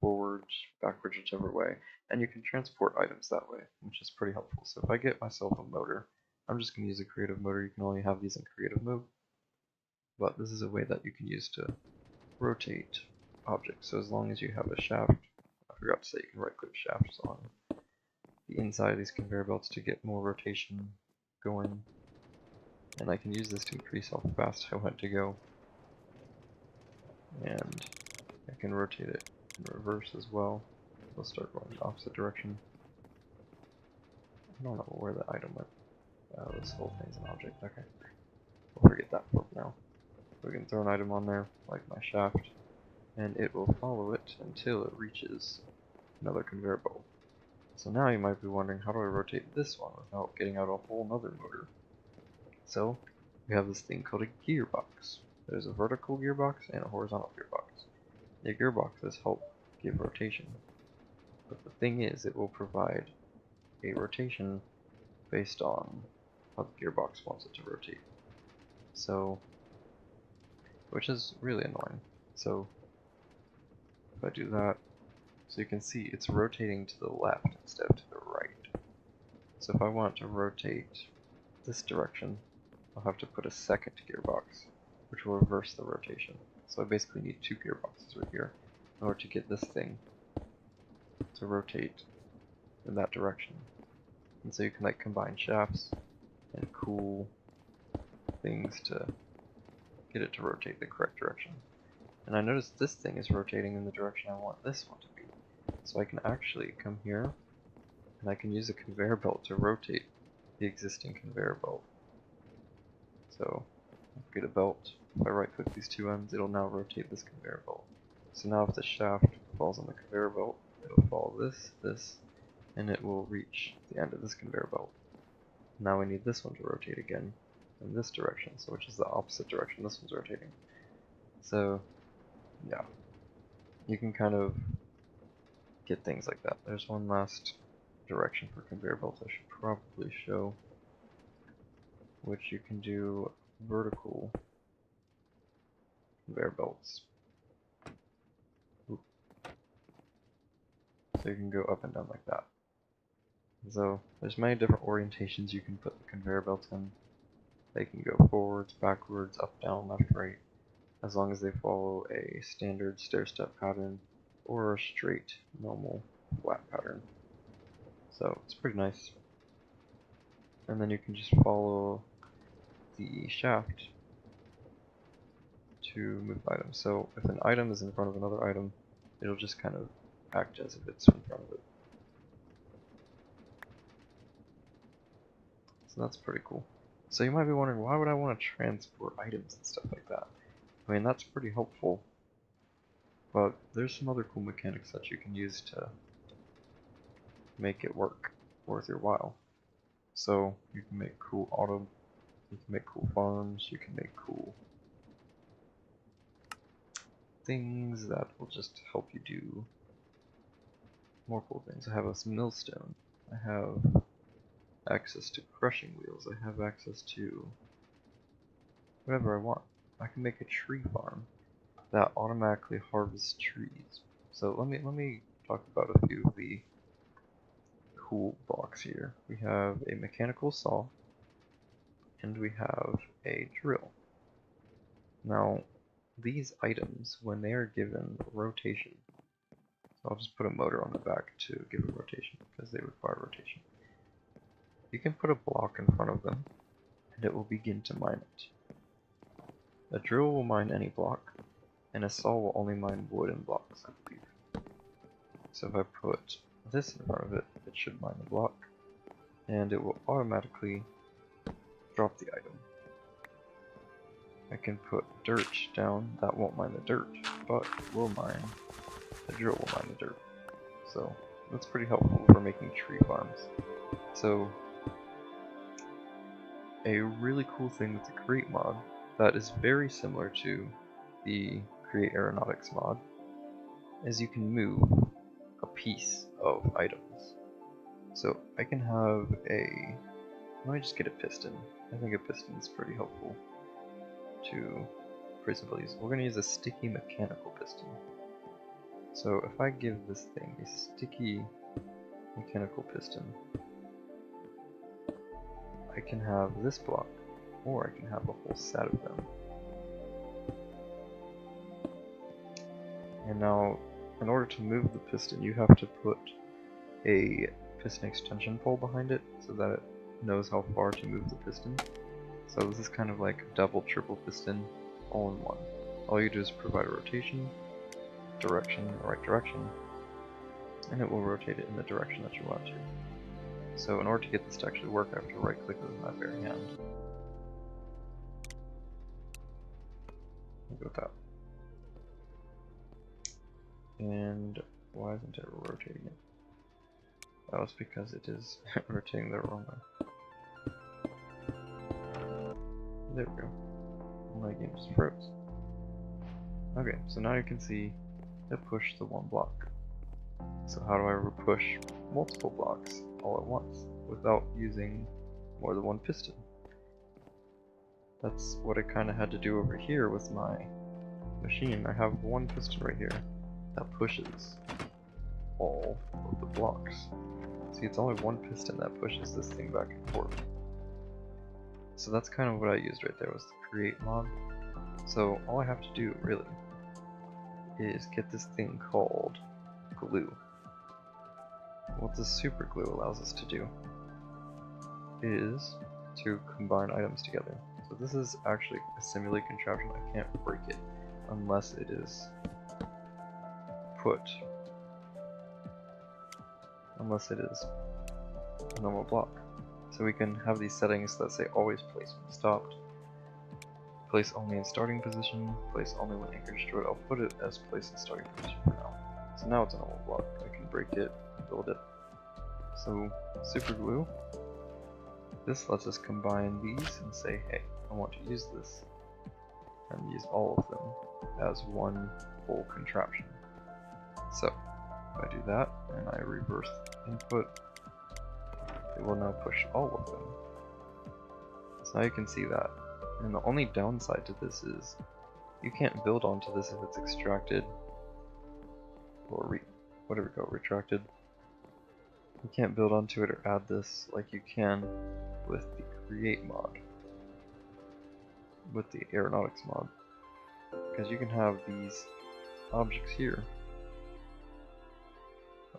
forwards, backwards, whichever way. And you can transport items that way, which is pretty helpful. So if I get myself a motor, I'm just going to use a creative motor. You can only have these in creative mode. But this is a way that you can use to rotate objects. So as long as you have a shaft, I forgot to say you can right click shafts on the inside of these conveyor belts to get more rotation going. And I can use this to increase how fast I want to go. And I can rotate it in reverse as well. We'll start going the opposite direction. I don't know where the item went. This whole thing's an object. Okay. We'll forget that for now. We can throw an item on there, like my shaft, and it will follow it until it reaches another conveyor belt. So now you might be wondering, how do I rotate this one without getting out a whole nother motor? So we have this thing called a gearbox. There's a vertical gearbox and a horizontal gearbox. The gearboxes help give rotation, but the thing is, it will provide a rotation based on how the gearbox wants it to rotate. So, which is really annoying. So if I do that, so you can see it's rotating to the left instead of to the right. So if I want to rotate this direction, I'll have to put a second gearbox, which will reverse the rotation. So I basically need 2 gearboxes right here in order to get this thing to rotate in that direction. And so you can like combine shafts and cool things to get it to rotate the correct direction. And I noticed this thing is rotating in the direction I want this one to be. So I can actually come here and I can use a conveyor belt to rotate the existing conveyor belt. So get a belt. If I right click these 2 ends, it'll now rotate this conveyor belt. So now if the shaft falls on the conveyor belt, it'll follow this, this, and it will reach the end of this conveyor belt. Now we need this one to rotate again in this direction, so which is the opposite direction this one's rotating. So yeah, you can kind of get things like that. There's one last direction for conveyor belts I should probably show, which you can do vertical conveyor belts. Oop. So you can go up and down like that. So there's many different orientations you can put the conveyor belts in. They can go forwards, backwards, up, down, left, right, as long as they follow a standard stair-step pattern or a straight, normal, flat pattern. So it's pretty nice. And then you can just follow the shaft to move items. So if an item is in front of another item, it'll just kind of act as if it's in front of it. So that's pretty cool. So you might be wondering, why would I want to transport items and stuff like that? I mean, that's pretty helpful, but there's some other cool mechanics that you can use to make it worth your while. So you can make cool you can make cool farms, you can make cool things that will just help you do more cool things. I have a millstone. I have access to crushing wheels. I have access to whatever I want. I can make a tree farm that automatically harvests trees. So let me talk about a few of the cool blocks here. We have a mechanical saw, and we have a drill. Now, these items, when they are given rotation, so I'll just put a motor on the back to give it rotation, because they require rotation. You can put a block in front of them, and it will begin to mine it. A drill will mine any block, and a saw will only mine wooden blocks, I believe. So if I put this in front of it, it should mine the block, and it will automatically drop the item. I can put dirt down, that won't mine the dirt, but the drill will mine the dirt. So that's pretty helpful for making tree farms. So a really cool thing with the Create mod that is very similar to the Create Aeronautics mod is you can move a piece of items. So I can have let me just get a piston. I think a piston is pretty helpful to use. We're going to use a sticky mechanical piston. So if I give this thing a sticky mechanical piston, I can have this block, or I can have a whole set of them. And now, in order to move the piston, you have to put a piston extension pole behind it so that it knows how far to move the piston. So this is kind of like a double, triple piston all in one. All you do is provide a rotation, direction, the right direction, and it will rotate it in the direction that you want to. So in order to get this to actually work, I have to right click with my bare hand. I'll go with that. And why isn't it rotating it? Oh, it's because it is rotating the wrong way. There we go. My game just froze. Okay, so now you can see it pushed the one block. So how do I push multiple blocks all at once without using more than one piston? That's what I kind of had to do over here with my machine. I have one piston right here that pushes all of the blocks. See, it's only one piston that pushes this thing back and forth. So that's kind of what I used right there, was the Create mod. So all I have to do, really, is get this thing called glue. What the super glue allows us to do is to combine items together. So this is actually a simulated contraption. I can't break it unless it is a normal block. So we can have these settings that say always place when stopped, place only in starting position, place only when anchor destroyed. I'll put it as place in starting position for now. So now it's a normal block. I can break it, build it. So super glue, this lets us combine these and say, hey, I want to use this, and use all of them as one whole contraption. So if I do that and I reverse input, it will now push all of them. So now you can see that. And the only downside to this is you can't build onto this if it's extracted or retracted. You can't build onto it or add this like you can with the create mod, with the aeronautics mod, because you can have these objects here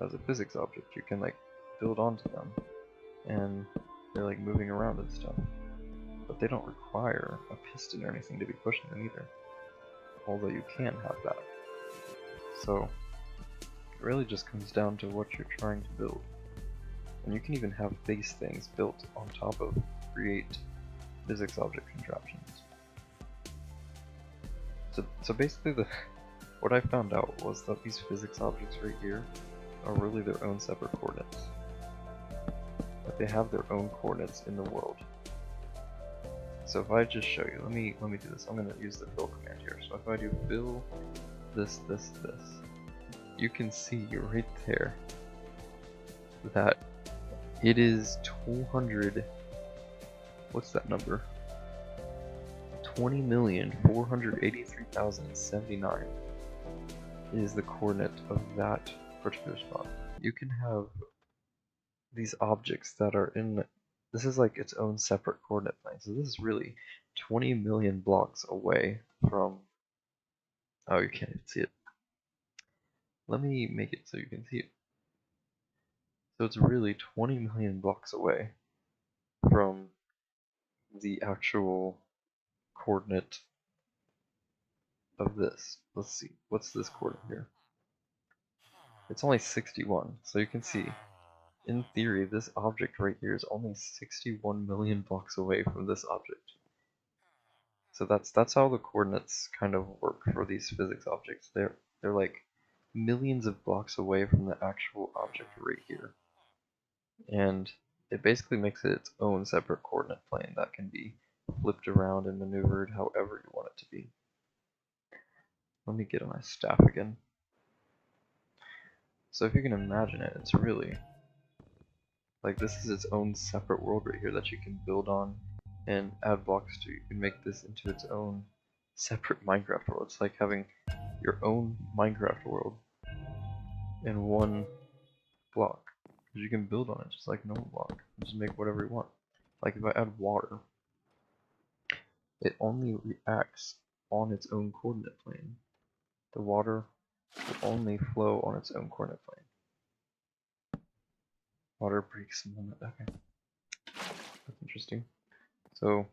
as a physics object. You can like build onto them and they're like moving around and stuff, but they don't require a piston or anything to be pushing them either, although you can have that. So it really just comes down to what you're trying to build. And you can even have base things built on top of create physics object contraptions. So basically what I found out was that these physics objects right here are really their own separate coordinates. Like they have their own coordinates in the world. So if I just show you, let me do this. I'm going to use the fill command here. So if I do fill this, you can see right there that it is 200. What's that number? 20,483,079 is the coordinate of that particular spot. You can have these objects that are in. This is like its own separate coordinate plane. So this is really 20 million blocks away from. Oh, you can't even see it. Let me make it so you can see it. So it's really 20 million blocks away from the actual coordinate of this. Let's see, what's this coordinate here? It's only 61, so you can see, in theory, this object right here is only 61 million blocks away from this object. So that's how the coordinates kind of work for these physics objects. They're like millions of blocks away from the actual object right here. And it basically makes it its own separate coordinate plane that can be flipped around and maneuvered however you want it to be. Let me get on my staff again. So if you can imagine it, it's really like this is its own separate world right here that you can build on and add blocks to. You can make this into its own separate Minecraft world. It's like having your own Minecraft world in one block. Because you can build on it just like a normal block. Just make whatever you want. Like if I add water, it only reacts on its own coordinate plane. The water will only flow on its own coordinate plane. Water breaks the moment. Okay. That's interesting. So,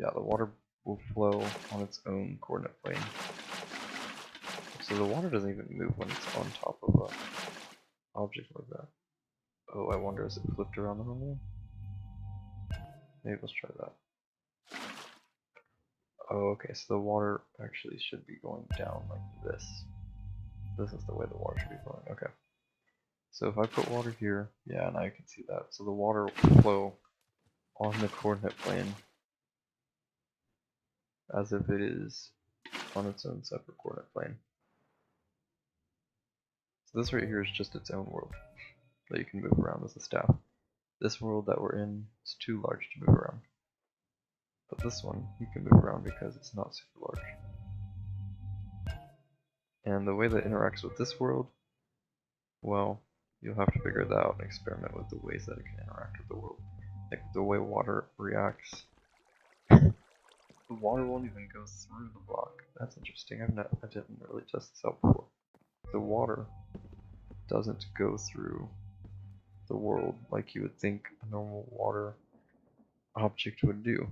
yeah, the water will flow on its own coordinate plane. So the water doesn't even move when it's on top of an object like that. Oh, I wonder, is it flipped around the wrong way? Maybe let's try that. Oh, okay, so the water actually should be going down like this. This is the way the water should be flowing. Okay. So if I put water here, yeah, now you can see that. So the water will flow on the coordinate plane as if it is on its own separate coordinate plane. So this right here is just its own world that you can move around with the staff. This world that we're in is too large to move around. But this one, you can move around because it's not super large. And the way that it interacts with this world, well, you'll have to figure that out and experiment with the ways that it can interact with the world. Like the way water reacts. The water won't even go through the block. That's interesting. I didn't really test this out before. The water doesn't go through the world like you would think a normal water object would do.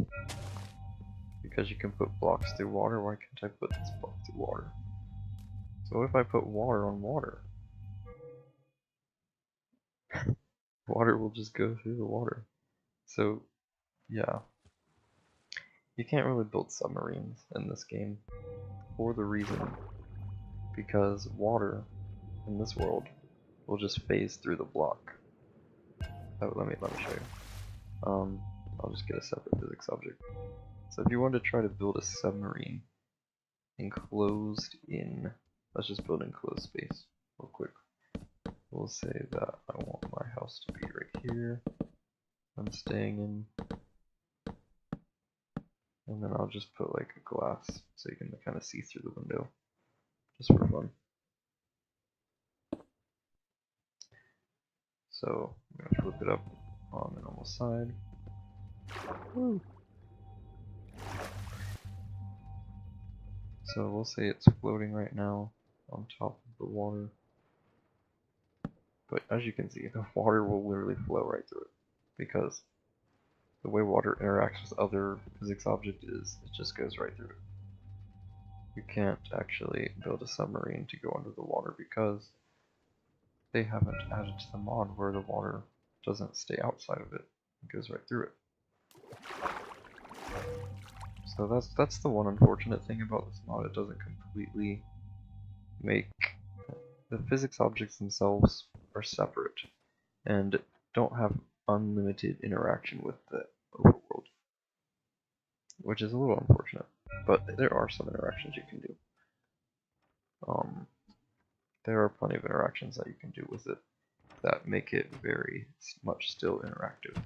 Because you can put blocks through water, why can't I put this block through water? So what if I put water on water? Water will just go through the water. So, yeah. You can't really build submarines in this game for the reason because water in this world will just phase through the block. Oh, let me show you. I'll just get a separate physics object. So if you want to try to build a submarine enclosed in, let's just build enclosed space real quick. We'll say that I want my house to be right here. I'm staying in. And then I'll just put like a glass so you can kind of see through the window, just for fun. So I'm gonna flip it up on the normal side. Woo. So we'll say it's floating right now on top of the water. But as you can see, the water will literally flow right through it, because the way water interacts with other physics objects is it just goes right through it. You can't actually build a submarine to go under the water because they haven't added to the mod where the water doesn't stay outside of it. It goes right through it. So that's the one unfortunate thing about this mod. It doesn't completely make the physics objects themselves are separate and don't have unlimited interaction with the overworld, which is a little unfortunate. But there are some interactions you can do. There are plenty of interactions that you can do with it that make it very much still interactive.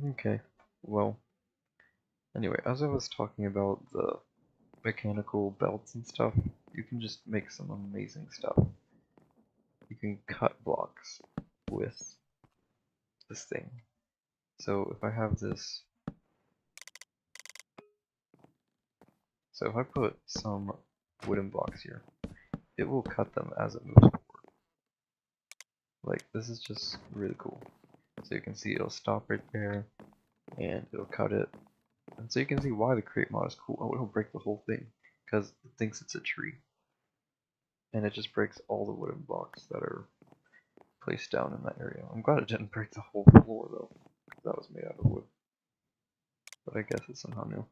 Okay, well, anyway, as I was talking about the mechanical belts and stuff, you can just make some amazing stuff. You can cut blocks with this thing. So if I have this, so if I put some wooden blocks here, it will cut them as it moves forward. Like, this is just really cool. So you can see it'll stop right there, and it'll cut it. And so you can see why the crate mod is cool. Oh, it'll break the whole thing, because it thinks it's a tree. And it just breaks all the wooden blocks that are placed down in that area. I'm glad it didn't break the whole floor, though, because that was made out of wood. But I guess it's somehow new.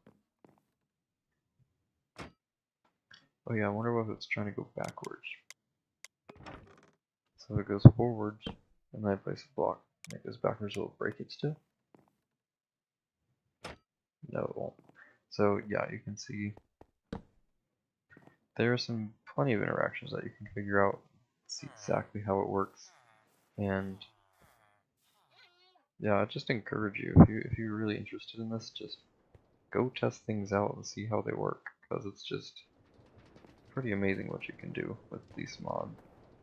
Oh yeah, I wonder if it's trying to go backwards. So if it goes forwards, and I place a block, and it goes backwards, will it break it still? No, it won't. So yeah, you can see there are plenty of interactions that you can figure out, see exactly how it works, and yeah, I just encourage you, if you're really interested in this, just go test things out and see how they work, because it's just pretty amazing what you can do with this mod.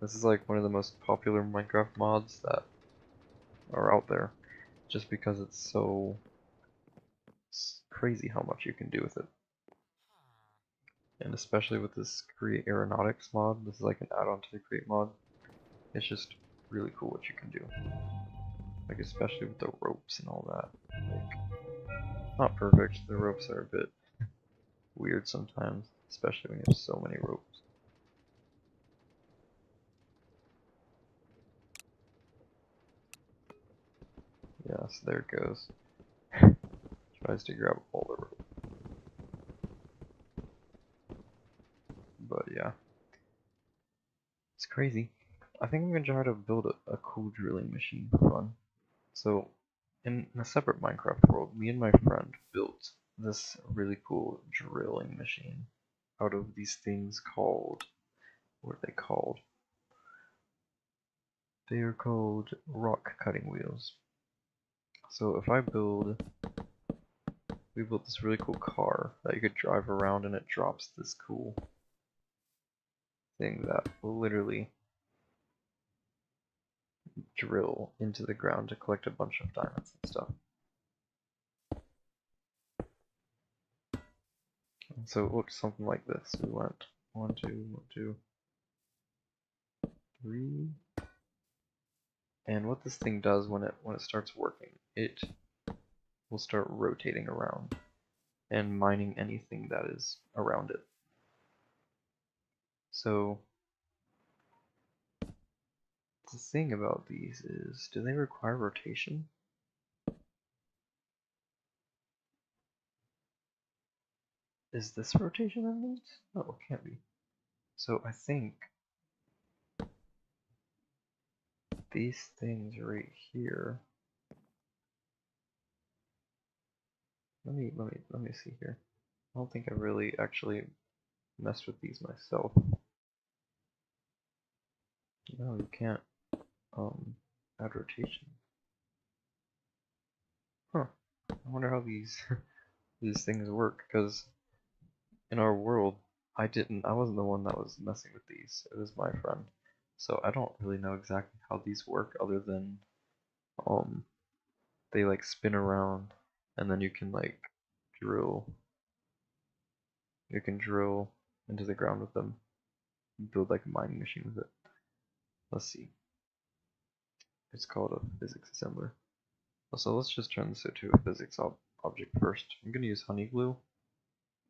This is like one of the most popular Minecraft mods that are out there, just because it's so crazy how much you can do with it. And especially with this Create Aeronautics mod, this is like an add-on to the Create mod. It's just really cool what you can do. Like, especially with the ropes and all that. Like, not perfect, the ropes are a bit weird sometimes, especially when you have so many ropes. Yeah, so there it goes. Tries to grab all the rope. But yeah. It's crazy. I think I'm gonna try to build a cool drilling machine for fun. So, in a separate Minecraft world, me and my friend built this really cool drilling machine out of these things called, what are they called? They are called rock cutting wheels. So if we built this really cool car that you could drive around, and it drops this cool thing that will literally drill into the ground to collect a bunch of diamonds and stuff. And so it looks something like this. We went 1, 2, 3. And what this thing does when it starts working, it will start rotating around and mining anything that is around it. So the thing about these is, do they require rotation? Is this rotation that needs? No, it can't be. So I think these things right here. Let me see here. I don't think I really actually messed with these myself. No, you can't Add rotation. Huh. I wonder how these these things work, because in our world, I wasn't the one that was messing with these. It was my friend. So I don't really know exactly how these work other than they like spin around and then you can like drill into the ground with them. Build like a mining machine with it. Let's see. It's called a physics assembler. So let's just turn this into a physics object first. I'm going to use honey glue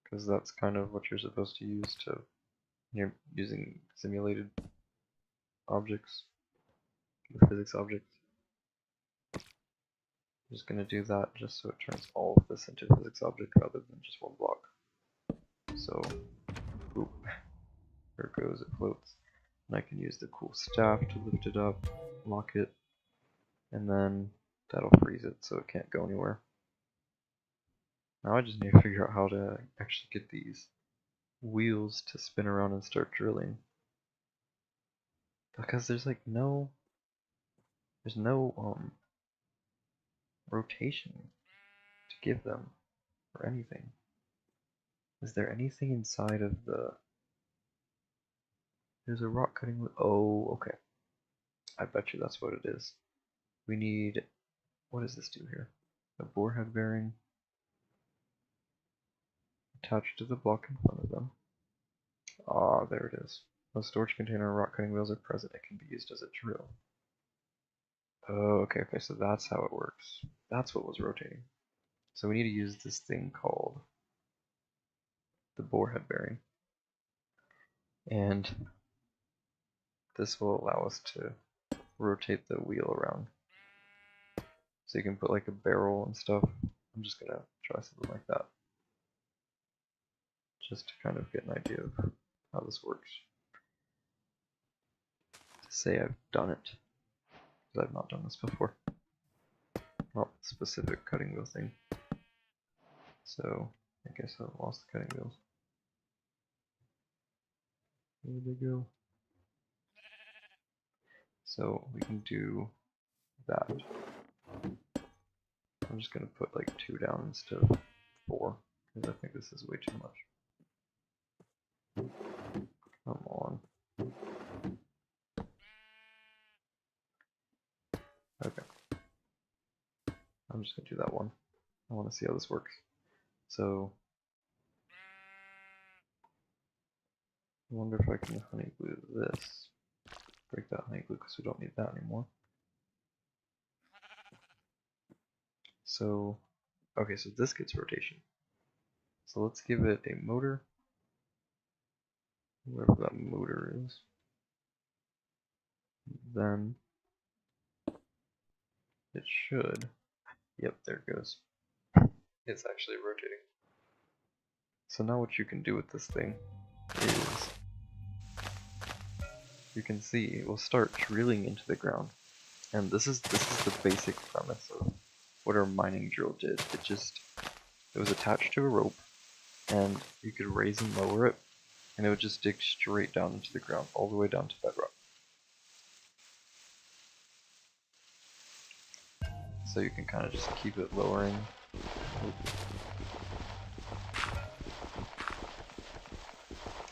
because that's kind of what you're supposed to use to you're using simulated objects, physics objects. I'm just going to do that just so it turns all of this into a physics object rather than just one block. So, boop, there it goes, it floats. And I can use the cool staff to lift it up, lock it, and then that'll freeze it so it can't go anywhere. Now I just need to figure out how to actually get these wheels to spin around and start drilling. Because there's like no rotation to give them or anything. Is there anything inside of the... There's a rock cutting wheel. Oh, okay. I bet you that's what it is. We need... What does this do here? A bore head bearing attached to the block in front of them. Ah, there it is. A storage container and rock cutting wheels are present. It can be used as a drill. Oh, okay, so that's how it works. That's what was rotating. So we need to use this thing called the bore head bearing. And this will allow us to rotate the wheel around. So you can put like a barrel and stuff. I'm just gonna try something like that. Just to kind of get an idea of how this works. To say I've done it, because I've not done this before. Not the specific cutting wheel thing. So I guess I've lost the cutting wheels. Where did they go? So we can do that. I'm just gonna put like 2 down instead of 4, because I think this is way too much. Come on. Okay. I'm just gonna do that one. I want to see how this works. So I wonder if I can honey glue this. Break that honey glue because we don't need that anymore. So, okay, so this gets rotation. So let's give it a motor, wherever that motor is. Then it should, yep, there it goes. It's actually rotating. So now what you can do with this thing is, you can see it will start drilling into the ground. And this is the basic premise of what our mining drill did. It was attached to a rope, and you could raise and lower it, and it would just dig straight down into the ground, all the way down to bedrock. So you can kind of just keep it lowering.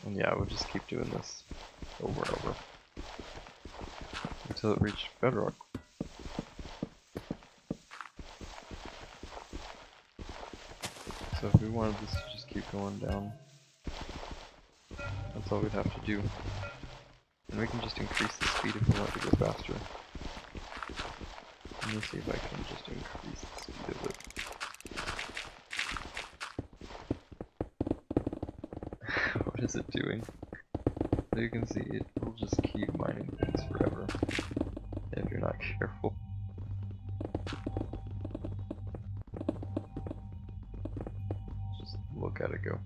And yeah, we'll just keep doing this over and over until it reached bedrock. So if we wanted this to just keep going down, that's all we'd have to do. And we can just increase the speed if we want to go faster. Let me see if I can just increase the speed of it. What is it doing? So you can see it will just keep mining things forever if you're not careful. Just look at it go.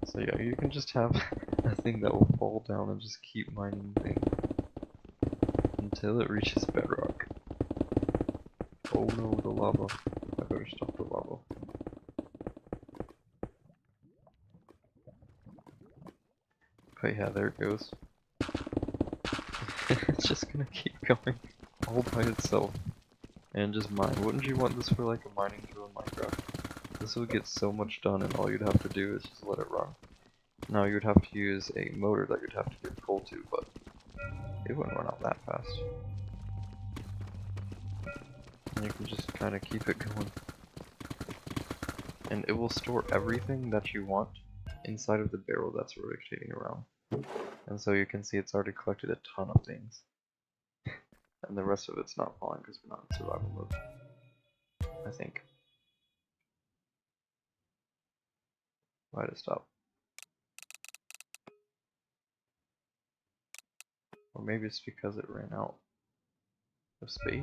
So yeah, you can just have a thing that will fall down and just keep mining things until it reaches bedrock. Oh no, the lava. I better stop the lava. But yeah, there it goes. it's just gonna keep going all by itself and just mine. Wouldn't you want this for like a mining drill in Minecraft? This would get so much done, and all you'd have to do is just let it run. Now you'd have to use a motor that you'd have to give coal to, but it wouldn't run out that fast. And you can just kind of keep it going. And it will store everything that you want inside of the barrel that's rotating around. And so you can see it's already collected a ton of things. And the rest of it's not falling because we're not in survival mode, I think. Why did it stop? Or maybe it's because it ran out of space?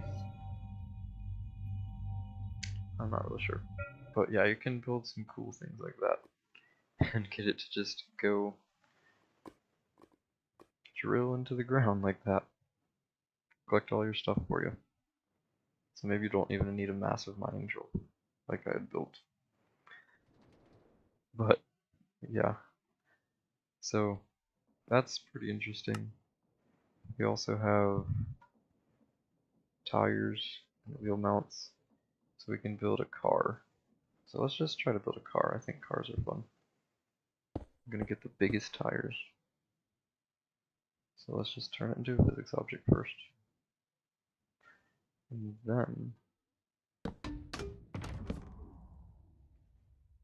I'm not really sure. But yeah, you can build some cool things like that. And get it to just go drill into the ground like that. Collect all your stuff for you. So maybe you don't even need a massive mining drill like I had built. But yeah. So that's pretty interesting. We also have tires and wheel mounts, so we can build a car. So let's just try to build a car. I think cars are fun. I'm gonna get the biggest tires. So let's just turn it into a physics object first. And then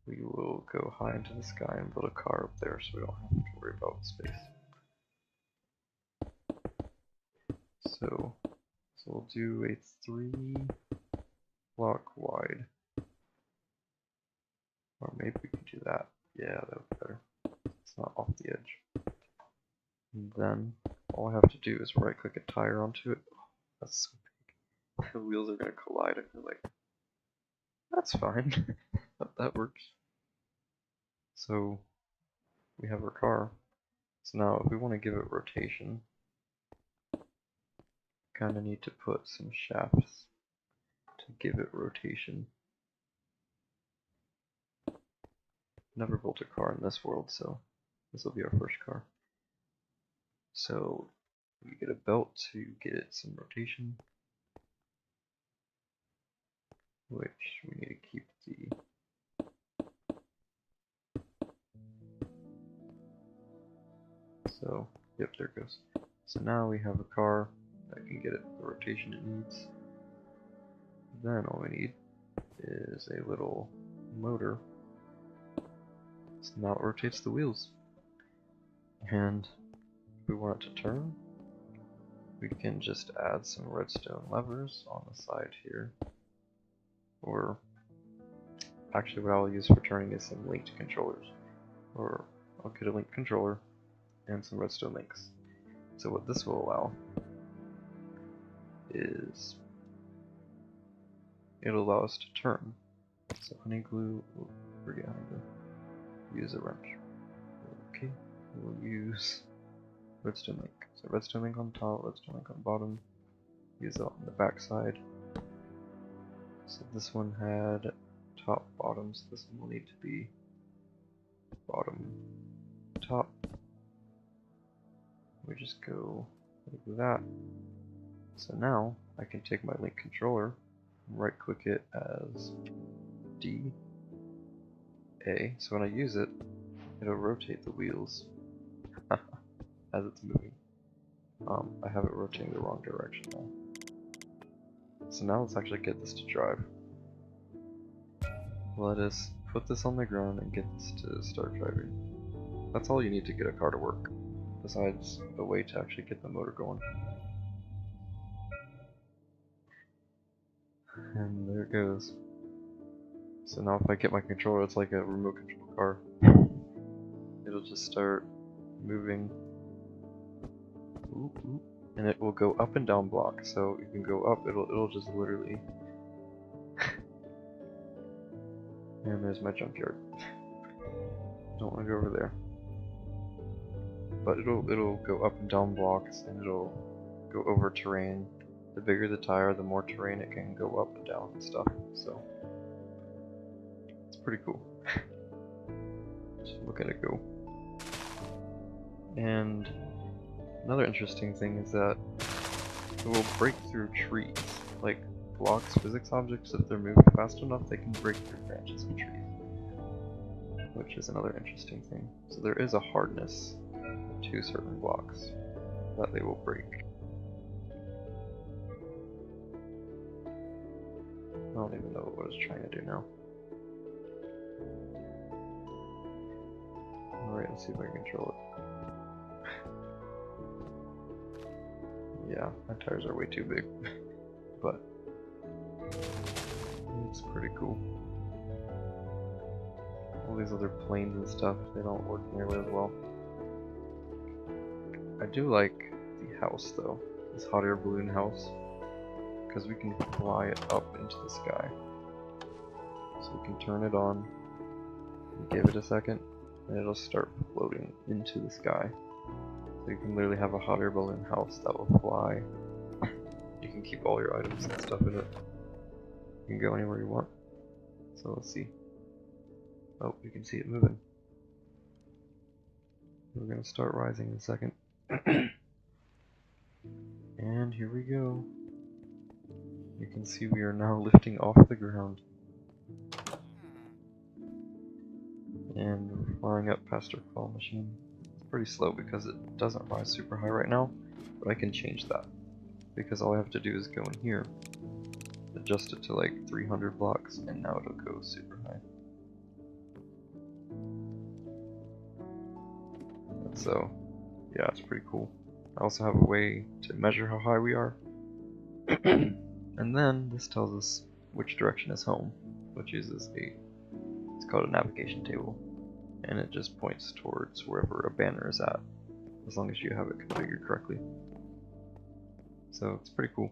we will go high into the sky and build a car up there so we don't have to worry about space. So we'll do a 3-block wide. Or maybe we could do that. Yeah, that would be better. It's not off the edge. And then all I have to do is right click a tire onto it. Oh, that's so big. The wheels are gonna collide, I feel like. That's fine. that works. So we have our car. So now if we want to give it rotation, kind of need to put some shafts to give it rotation. Never built a car in this world, so this will be our first car. So we get a belt to get it some rotation, which we need to keep the yep, there it goes. So now we have a car that can get it the rotation it needs. Then all we need is a little motor. So now it rotates the wheels. And if we want it to turn, we can just add some redstone levers on the side here. Or actually what I'll use for turning is some linked controllers. Or I'll get a linked controller and some redstone links. So what this will allow is it'll allow us to turn. So honey glue, forget honey glue. Use a wrench. Okay, we'll use redstone link. So redstone link on top, redstone link on bottom. Use it on the back side. So this one had top, bottom, so this one will need to be bottom, top. We just go like that. So now I can take my link controller and right click it as D, A. So when I use it, it'll rotate the wheels as it's moving. I have it rotating the wrong direction now. So now let's actually get this to drive. Let us put this on the ground and get this to start driving. That's all you need to get a car to work, besides a way to actually get the motor going. And there it goes. So now if I get my controller, it's like a remote control car. It'll just start moving. Ooh, ooh. And it will go up and down blocks. So you can go up, it'll just literally and there's my junkyard. Don't want to go over there. But it'll go up and down blocks and it'll go over terrain. The bigger the tire, the more terrain it can go up and down and stuff. So it's pretty cool. Just look at it go. And another interesting thing is that it will break through trees. Like blocks, physics objects, if they're moving fast enough, they can break through branches of trees. Which is another interesting thing. So there is a hardness to certain blocks that they will break. I don't even know what it's trying to do now. Alright, let's see if I can control it. Yeah, my tires are way too big, but it's pretty cool. All these other planes and stuff, they don't work nearly as well. I do like the house though, this hot air balloon house, because we can fly it up into the sky. So we can turn it on, give it a second, and it'll start floating into the sky. So you can literally have a hot air balloon house that will fly. You can keep all your items and stuff in it. You can go anywhere you want. So let's see. Oh, you can see it moving. We're gonna start rising in a second. And here we go. You can see we are now lifting off the ground. And we're flying up past our claw machine. It's pretty slow because it doesn't rise super high right now, but I can change that. Because all I have to do is go in here, adjust it to like 300 blocks, and now it'll go super high. And so, yeah, it's pretty cool. I also have a way to measure how high we are. And then this tells us which direction is home, which uses it's called a navigation table, and it just points towards wherever a banner is at, as long as you have it configured correctly. So it's pretty cool.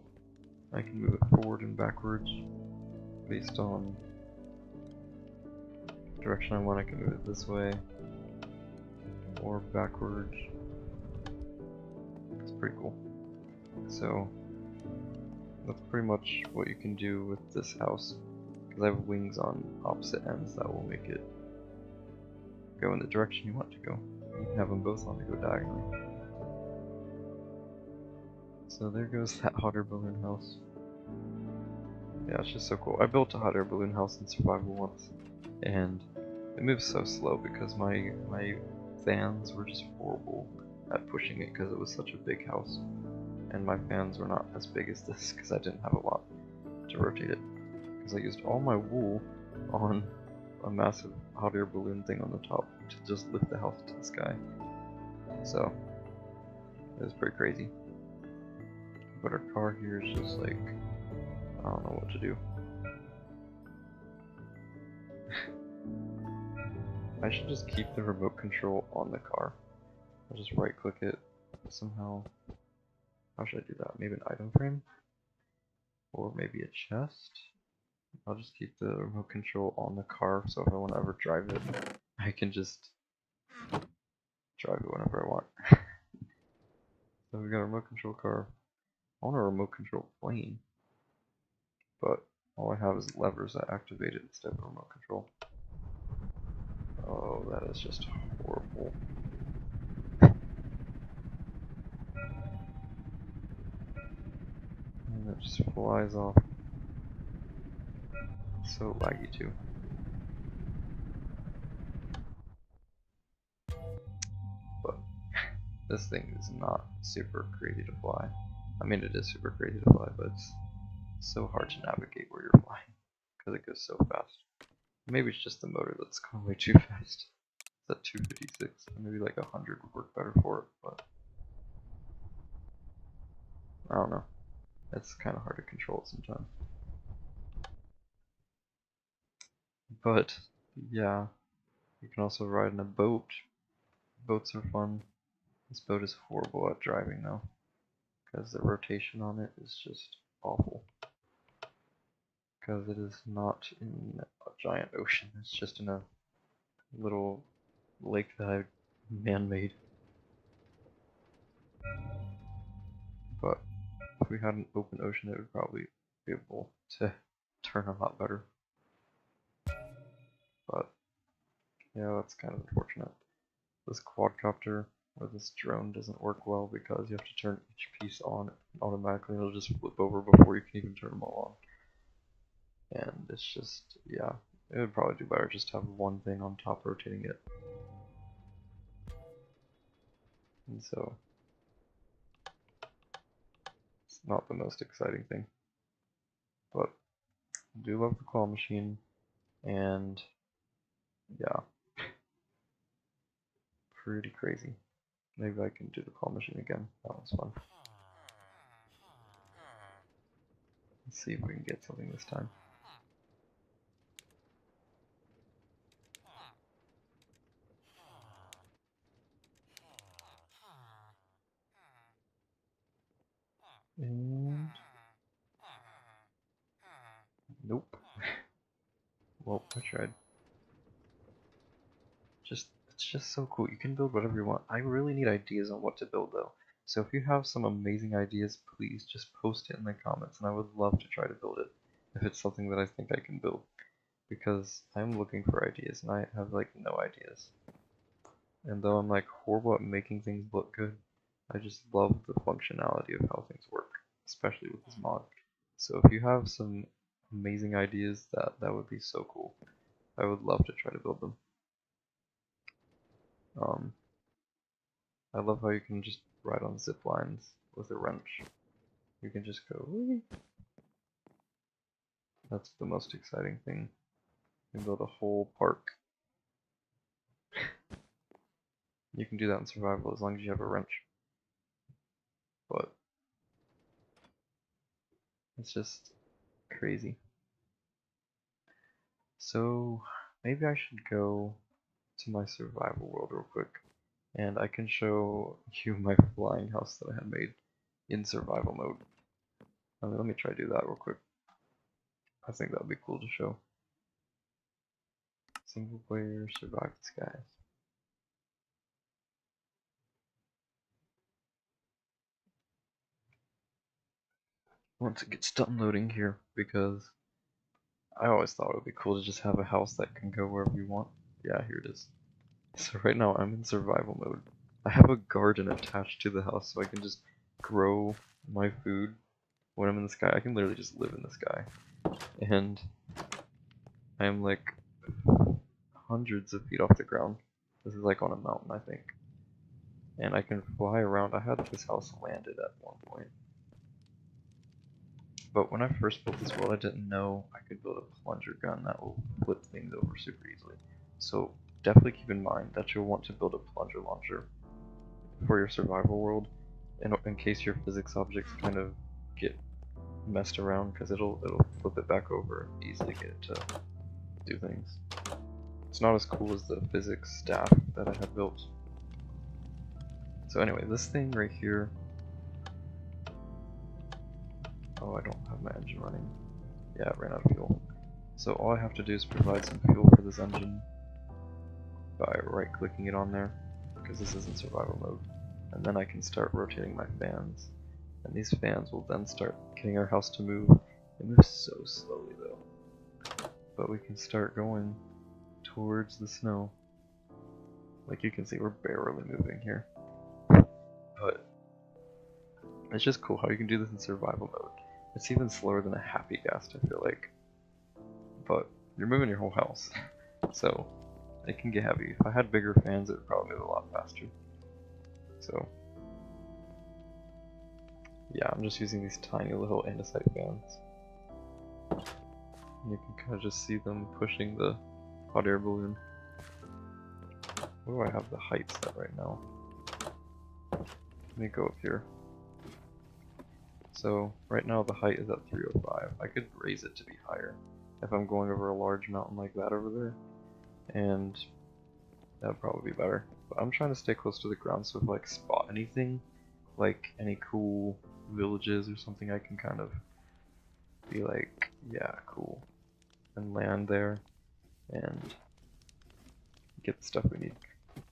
I can move it forward and backwards based on the direction I want. I can move it this way or backwards. It's pretty cool. So that's pretty much what you can do with this house, because I have wings on opposite ends that will make it go in the direction you want to go. You can have them both on to go diagonally. So there goes that hot air balloon house. Yeah, it's just so cool. I built a hot air balloon house in survival once, and it moves so slow because my fans were just horrible at pushing it because it was such a big house. And my fans were not as big as this because I didn't have a lot to rotate it. Because I used all my wool on a massive hot air balloon thing on the top to just lift the house to the sky. So, it was pretty crazy. But our car here is just like, I don't know what to do. I should just keep the remote control on the car. I'll just right click it somehow. How should I do that? Maybe an item frame? Or maybe a chest? I'll just keep the remote control on the car, so if I want to ever drive it, I can just drive it whenever I want. So we got a remote control car. I want a remote control plane, but all I have is levers that activate it instead of remote control. Oh, that is just horrible. And it just flies off. It's so laggy too. But this thing is not super crazy to fly. I mean, it is super crazy to fly, but it's so hard to navigate where you're flying because it goes so fast. Maybe it's just the motor that's going way too fast. It's at 256. Maybe like 100 would work better for it, but I don't know. It's kind of hard to control sometimes. But yeah, you can also ride in a boat. Boats are fun. This boat is horrible at driving though, because the rotation on it is just awful. Because it is not in a giant ocean, it's just in a little lake that I man-made. But if we had an open ocean, it would probably be able to turn a lot better. But yeah, that's kind of unfortunate. This quadcopter, where this drone doesn't work well because you have to turn each piece on automatically, and it'll just flip over before you can even turn them all on. And it's just, yeah, it would probably do better just to have one thing on top rotating it. And so, it's not the most exciting thing. But I do love the claw machine, and yeah, pretty crazy. Maybe I can do the claw machine again. That was fun. Let's see if we can get something this time. And nope. Well, I tried. It's just so cool. You can build whatever you want. I really need ideas on what to build though. So if you have some amazing ideas, please just post it in the comments, and I would love to try to build it if it's something that I think I can build. Because I'm looking for ideas and I have like no ideas. And though I'm like horrible at making things look good, I just love the functionality of how things work, especially with this mod. So if you have some amazing ideas, that would be so cool. I would love to try to build them. I love how you can just ride on zip lines with a wrench. You can just go, whee! That's the most exciting thing. You can build a whole park. You can do that in survival as long as you have a wrench. But it's just crazy. So maybe I should go to my survival world real quick, and I can show you my flying house that I had made in survival mode. Let me try to do that real quick. I think that would be cool to show. Single player, survive the skies. Once it gets done loading here, because I always thought it would be cool to just have a house that can go wherever you want. Yeah, here it is. So right now I'm in survival mode. I have a garden attached to the house so I can just grow my food when I'm in the sky. I can literally just live in the sky. And I am like hundreds of feet off the ground. This is like on a mountain, I think. And I can fly around. I had this house landed at one point. But when I first built this world, I didn't know I could build a plunger gun that will flip things over super easily. So definitely keep in mind that you'll want to build a plunger launcher for your survival world in case your physics objects kind of get messed around, because it'll flip it back over and easily get it to do things. It's not as cool as the physics staff that I had built. So anyway, this thing right here. Oh, I don't have my engine running. Yeah, it ran out of fuel. So all I have to do is provide some fuel for this engine by right-clicking it on there, because this is in survival mode. And then I can start rotating my fans. And these fans will then start getting our house to move. It moves so slowly though. But we can start going towards the snow. Like you can see, we're barely moving here. But it's just cool how you can do this in survival mode. It's even slower than a happy ghast, I feel like. But you're moving your whole house. So it can get heavy. If I had bigger fans, it would probably move a lot faster. So yeah, I'm just using these tiny little andesite fans. And you can kind of just see them pushing the hot air balloon. Where do I have the height set right now? Let me go up here. So right now the height is at 305. I could raise it to be higher if I'm going over a large mountain like that over there, and that would probably be better. But I'm trying to stay close to the ground, so if I like spot anything, like any cool villages or something, I can kind of be like, yeah, cool, and land there and get the stuff we need.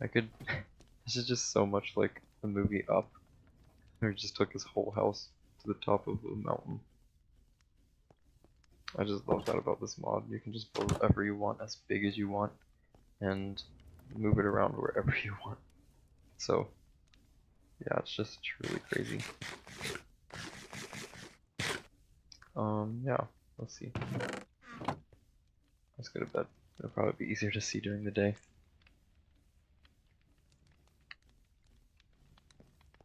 I could. This is just so much like the movie Up. Where he just took his whole house to the top of a mountain. I just love that about this mod. You can just build whatever you want, as big as you want, and move it around wherever you want. So Yeah, it's just truly crazy. Yeah, let's see. Let's go to bed. It'll probably be easier to see during the day.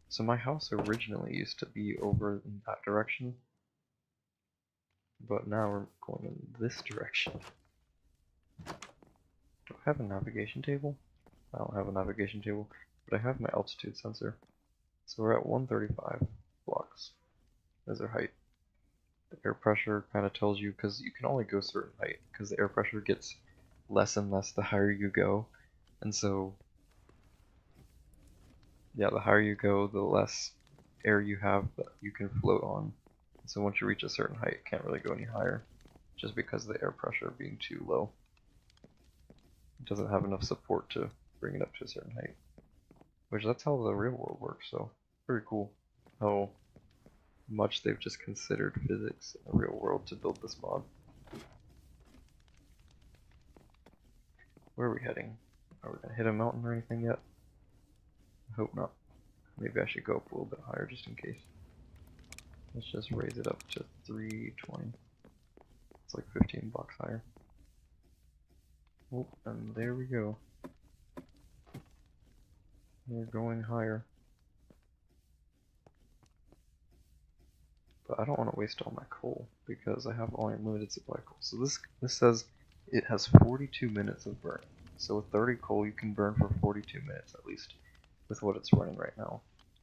So my house originally used to be over in that direction, but now we're going in this direction. Do I have a navigation table? I don't have a navigation table, but I have my altitude sensor. So we're at 135 blocks as our height. The air pressure kind of tells you, because you can only go a certain height, because the air pressure gets less and less the higher you go. And so, yeah, the higher you go, the less air you have that you can float on. So once you reach a certain height, it can't really go any higher, just because of the air pressure being too low. It doesn't have enough support to bring it up to a certain height. Which that's how the real world works, so pretty cool how much they've just considered physics in the real world to build this mod. Where are we heading? Are we gonna hit a mountain or anything yet? I hope not. Maybe I should go up a little bit higher just in case. Let's just raise it up to 320. It's like 15 blocks higher. Oh, and there we go. We're going higher. But I don't want to waste all my coal because I have only a limited supply of coal. So this says it has 42 minutes of burn. So with 30 coal you can burn for 42 minutes at least with what it's running right now.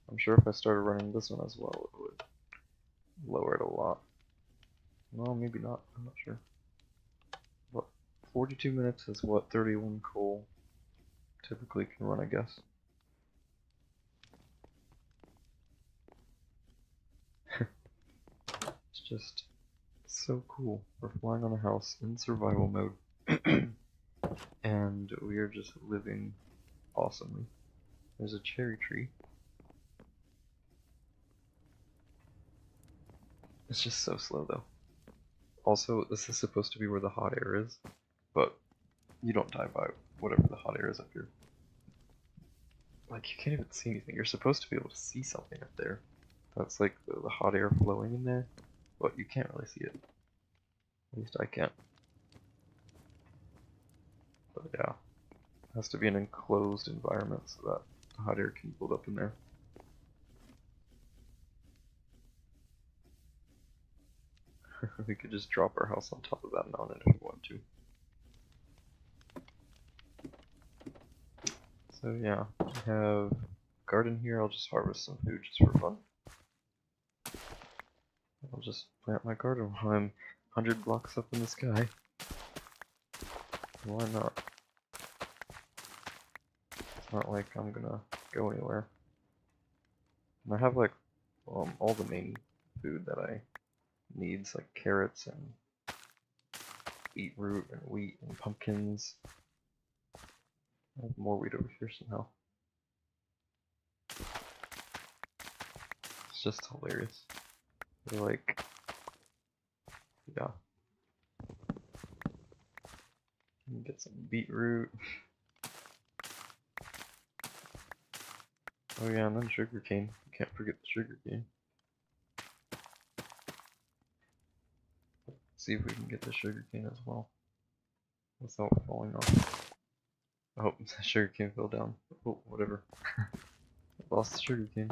I'm sure if I started running this one as well it would lower it a lot. Well, maybe not, I'm not sure. But 42 minutes is what 31 coal typically can run, I guess. It's just so cool. We're flying on a house in survival mode. And we are just living awesomely. There's a cherry tree. It's just so slow though. Also, this is supposed to be where the hot air is, but you don't die by whatever the hot air is up here. Like, you can't even see anything. You're supposed to be able to see something up there. That's like the hot air flowing in there, but you can't really see it. At least I can't. But yeah, it has to be an enclosed environment so that the hot air can build up in there. We could just drop our house on top of that mountain if we want to. So yeah, we have a garden here. I'll just harvest some food just for fun. I'll just plant my garden while I'm 100 blocks up in the sky. Why not? It's not like I'm gonna go anywhere. And I have like all the main food that I need, like carrots and beetroot and wheat and pumpkins. I have more wheat over here somehow. It's just hilarious. They're like, yeah. Get some beetroot. Oh yeah, and then sugarcane. Can't forget the sugarcane. Let's see if we can get the sugarcane as well without falling off. Oh, the sugarcane fell down. Oh, whatever. I lost the sugarcane.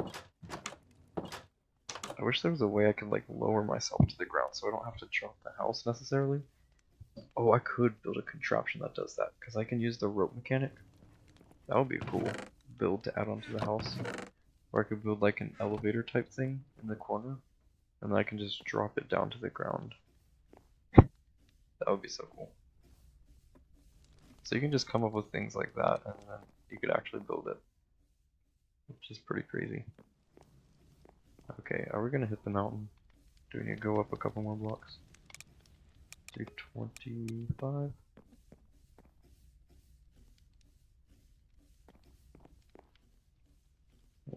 I wish there was a way I could like lower myself to the ground so I don't have to jump the house necessarily. Oh, I could build a contraption that does that because I can use the rope mechanic. That would be a cool build to add onto the house. Or I could build like an elevator type thing in the corner and then I can just drop it down to the ground. That would be so cool. So you can just come up with things like that and then you could actually build it, which is pretty crazy. Okay, are we gonna hit the mountain? Do we need to go up a couple more blocks? 225?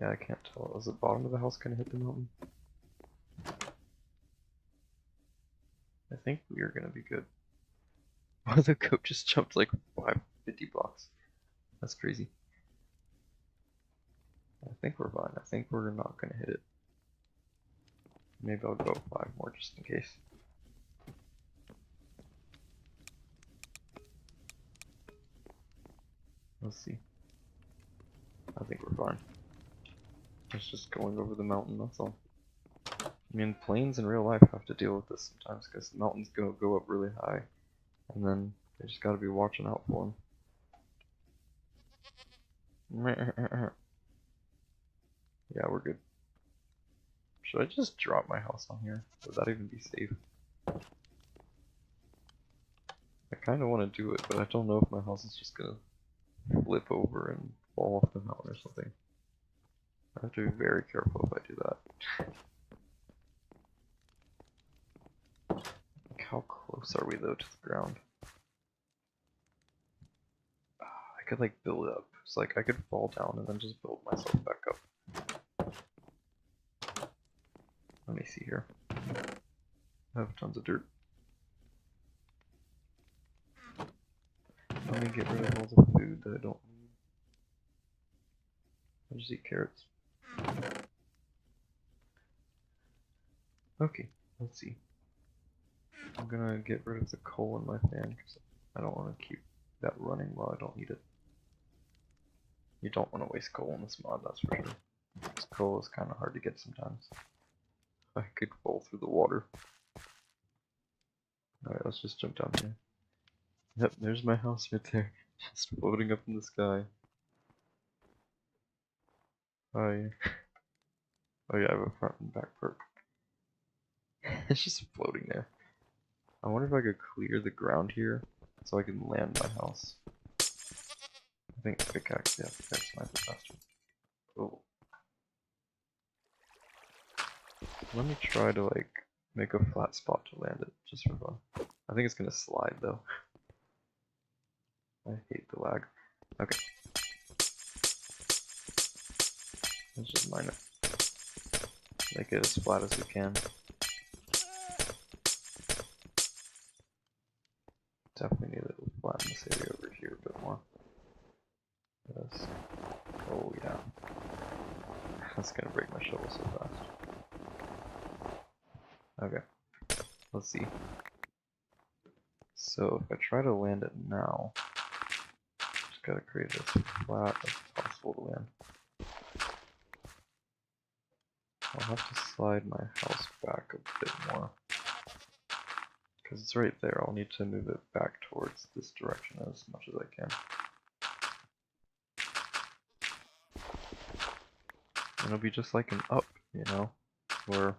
Yeah, I can't tell. Is the bottom of the house gonna hit the mountain? I think we are gonna be good. Oh, the goat just jumped like 50 blocks. That's crazy. I think we're fine. I think we're not gonna hit it. Maybe I'll go 5 more just in case. Let's see. I think we're fine. It's just going over the mountain, that's all. I mean, planes in real life have to deal with this sometimes because the mountains go up really high, and then they just gotta be watching out for them. Yeah, we're good. Should I just drop my house on here? Would that even be safe? I kind of want to do it, but I don't know if my house is just gonna flip over and fall off the mountain or something. I have to be very careful if I do that. Like, how close are we though to the ground? I could like build up. It's like I could fall down and then just build myself back up. Let me see here. I have tons of dirt. Let me get rid of all the food that I don't need. I'll just eat carrots. Okay, let's see. I'm gonna get rid of the coal in my fan because I don't want to keep that running while I don't need it. You don't want to waste coal in this mod, that's for sure. This coal is kind of hard to get sometimes. I could fall through the water. Alright, let's just jump down here. Yep, there's my house right there. Just floating up in the sky. Oh yeah. Oh yeah, I have a front and back perk. It's just floating there. I wonder if I could clear the ground here so I can land my house. I think pickaxe, yeah, pickaxe might be faster. Oh. Let me try to like make a flat spot to land it, just for fun. I think it's gonna slide though. I hate the lag. Okay. Let's just mine it. Make it as flat as we can. Definitely need to flatten this area over here a bit more. Yes. Oh yeah. That's gonna break my shovel so fast. Okay. Let's see. So if I try to land it now, just gotta create it as flat as possible to land. I'll have to slide my house back a bit more. Because it's right there, I'll need to move it back towards this direction as much as I can. And it'll be just like an up, you know, where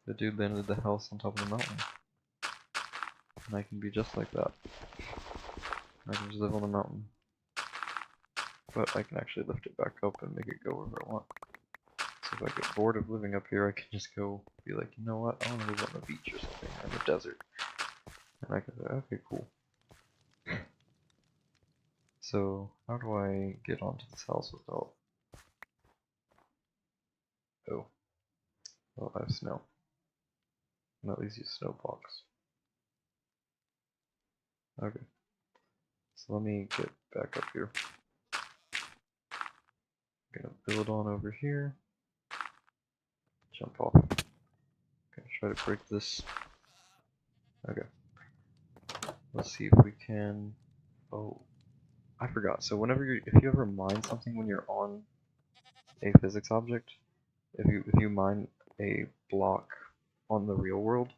the dude landed the house on top of the mountain. And I can be just like that. I can just live on the mountain. But I can actually lift it back up and make it go wherever I want. So if I get bored of living up here, I can just go be like, you know what, I want to live on the beach or something, or in the desert. And I can say, okay, cool. So, how do I get onto this house without... Oh. Well, I have snow. And at least use snow blocks. Okay. So let me get back up here. I'm gonna build on over here. Jump off. Gonna try to break this. Okay. Let's see if we can... Oh. I forgot. So whenever if you ever mine something when you're on a physics object, if you mine a block on the real world,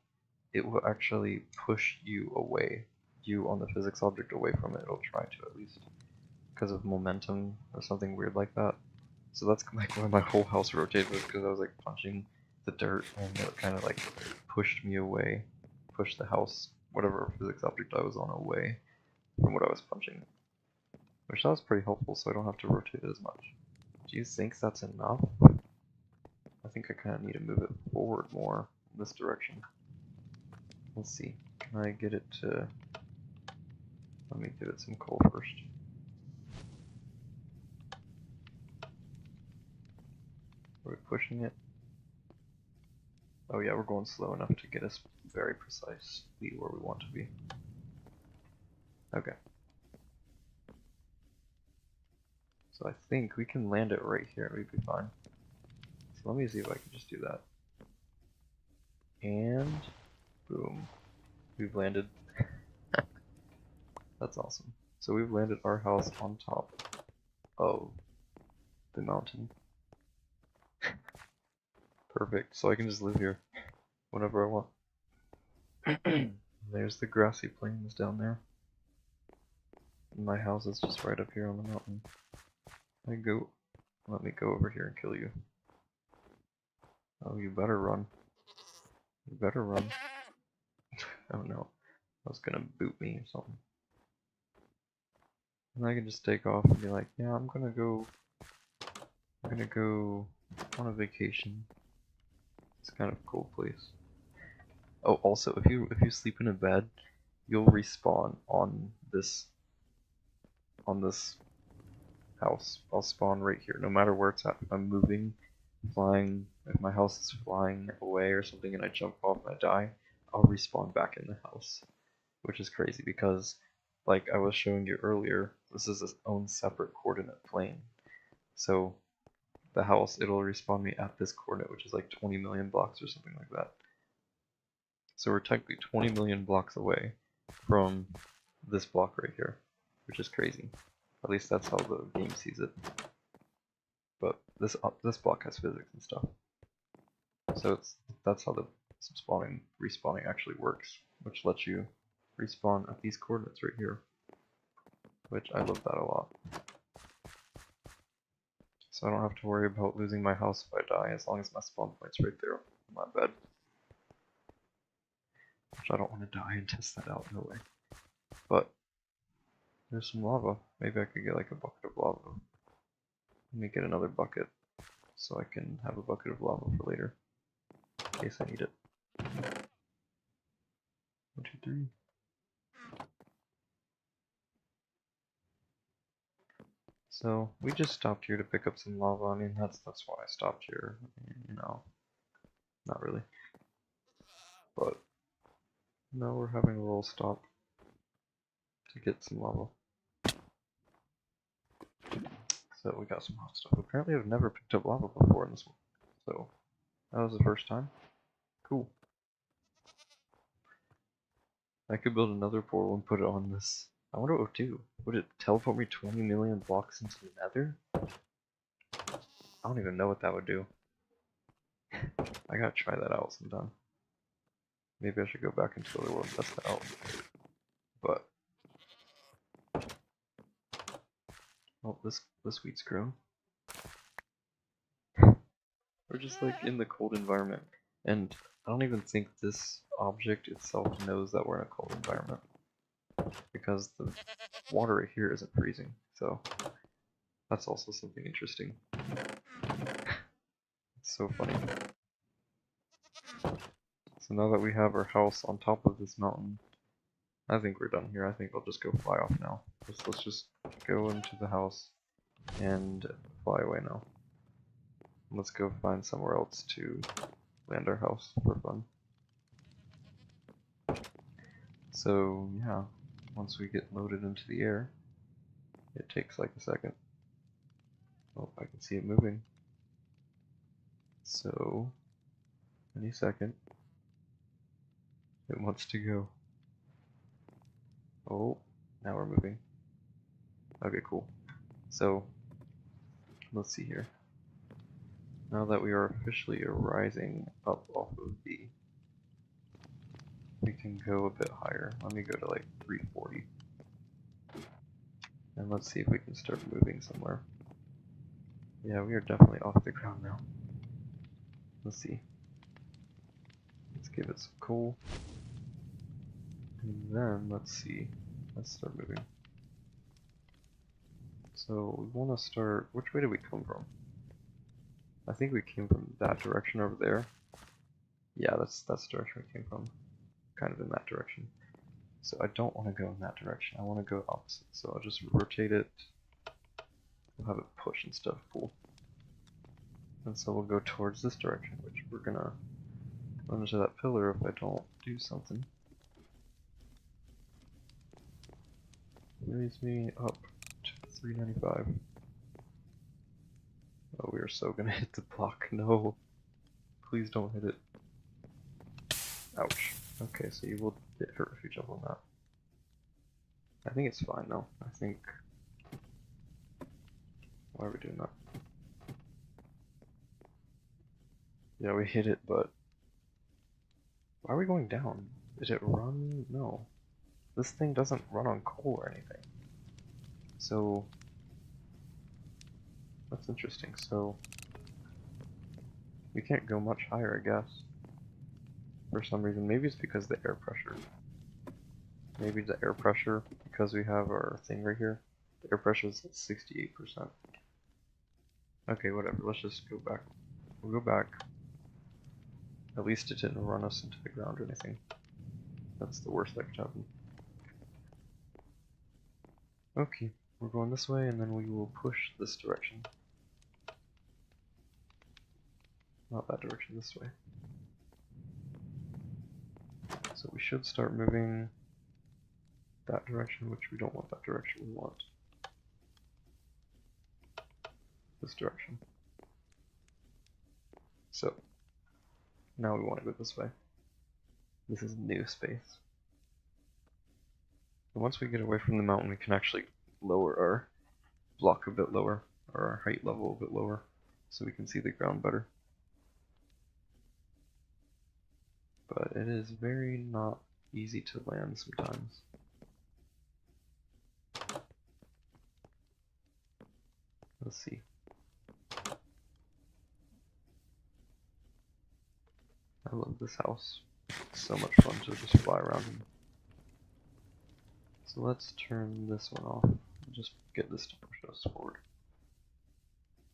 it will actually push you away, you on the physics object away from it. It'll try to at least, because of momentum or something weird like that. So that's like why my whole house rotated, was because I was like punching the dirt and it kind of like pushed me away, pushed the house, whatever physics object I was on, away from what I was punching. Which that was pretty helpful, so I don't have to rotate it as much. Do you think that's enough? I think I kind of need to move it forward more in this direction. Let's see. Can I get it to... Let me give it some coal first. Are we pushing it? Oh yeah, we're going slow enough to get us very precisely where we want to be. Okay. So I think we can land it right here and we'd be fine. So let me see if I can just do that. And boom. We've landed. That's awesome. So we've landed our house on top of the mountain. Perfect. So I can just live here whenever I want. There's the grassy plains down there. And my house is just right up here on the mountain. Let me go over here and kill you. Oh, you better run. You better run. Oh no. I was gonna boot me or something. And I can just take off and be like, yeah, I'm gonna go on a vacation. It's kind of a cool place. Oh, also, if you sleep in a bed, you'll respawn on this house. I'll spawn right here, no matter where it's at. If I'm moving, flying, if my house is flying away or something and I jump off and I die, I'll respawn back in the house. Which is crazy because, like I was showing you earlier, this is its own separate coordinate plane. So the house, it'll respawn me at this coordinate, which is like 20 million blocks or something like that. So we're technically 20 million blocks away from this block right here, which is crazy. At least that's how the game sees it. But this block has physics and stuff. So that's how the respawning actually works, which lets you respawn at these coordinates right here. Which I love that a lot. So I don't have to worry about losing my house if I die, as long as my spawn point's right there on my bed. Which I don't want to die and test that out, no way. But there's some lava. Maybe I could get like a bucket of lava. Let me get another bucket so I can have a bucket of lava for later, in case I need it. 1, 2, 3. So we just stopped here to pick up some lava. I mean, that's why I stopped here. You know, not really. But no, we're having a little stop to get some lava. So we got some hot stuff. Apparently I've never picked up lava before in this one. So that was the first time. Cool. I could build another portal and put it on this. I wonder what it would do. Would it teleport me 20 million blocks into the nether? I don't even know what that would do. I gotta try that out sometime. Maybe I should go back into the other world and test that out. But oh, this wheat's grown. We're just like in the cold environment, and I don't even think this object itself knows that we're in a cold environment, because the water right here isn't freezing. So that's also something interesting. It's so funny. So now that we have our house on top of this mountain, I think we're done here. I think I'll just go fly off now. Let's just go into the house and fly away now. Let's go find somewhere else to land our house for fun. So yeah, once we get loaded into the air, it takes like a second. Oh, I can see it moving. So, any second, it wants to go. Oh, now we're moving. Okay, cool. So, let's see here. Now that we are officially rising up off of B, we can go a bit higher. Let me go to like 340. And let's see if we can start moving somewhere. Yeah, we are definitely off the ground now. Let's see. Let's give it some coal. And then, let's see. Let's start moving. So, we want to start... Which way did we come from? I think we came from that direction over there. Yeah, that's the direction we came from. Kind of in that direction. So I don't want to go in that direction. I want to go opposite. So I'll just rotate it. We'll have it push and stuff. Cool. And so we'll go towards this direction, which we're gonna run into that pillar if I don't do something. Raise me up to 395. Oh, we are so gonna hit the block. No. Please don't hit it. Ouch. Okay, so you will get hurt if you jump on that. I think it's fine though. I think... Why are we doing that? Yeah, we hit it, but... Why are we going down? Did it run? No. This thing doesn't run on coal or anything. So... That's interesting. So... We can't go much higher, I guess. For some reason. Maybe it's because of the air pressure. Maybe the air pressure, because we have our thing right here. The air pressure is at 68%. Okay, whatever. Let's just go back. We'll go back. At least it didn't run us into the ground or anything. That's the worst that could happen. Okay, we're going this way, and then we will push this direction. Not that direction, this way. So we should start moving that direction, which we don't want that direction, we want this direction. So, now we want to go this way. This is new space. And once we get away from the mountain, we can actually lower our block a bit lower, or our height level a bit lower, so we can see the ground better. But it is very not easy to land sometimes. Let's see. I love this house. It's so much fun to just fly around in. So let's turn this one off and just get this to push us forward.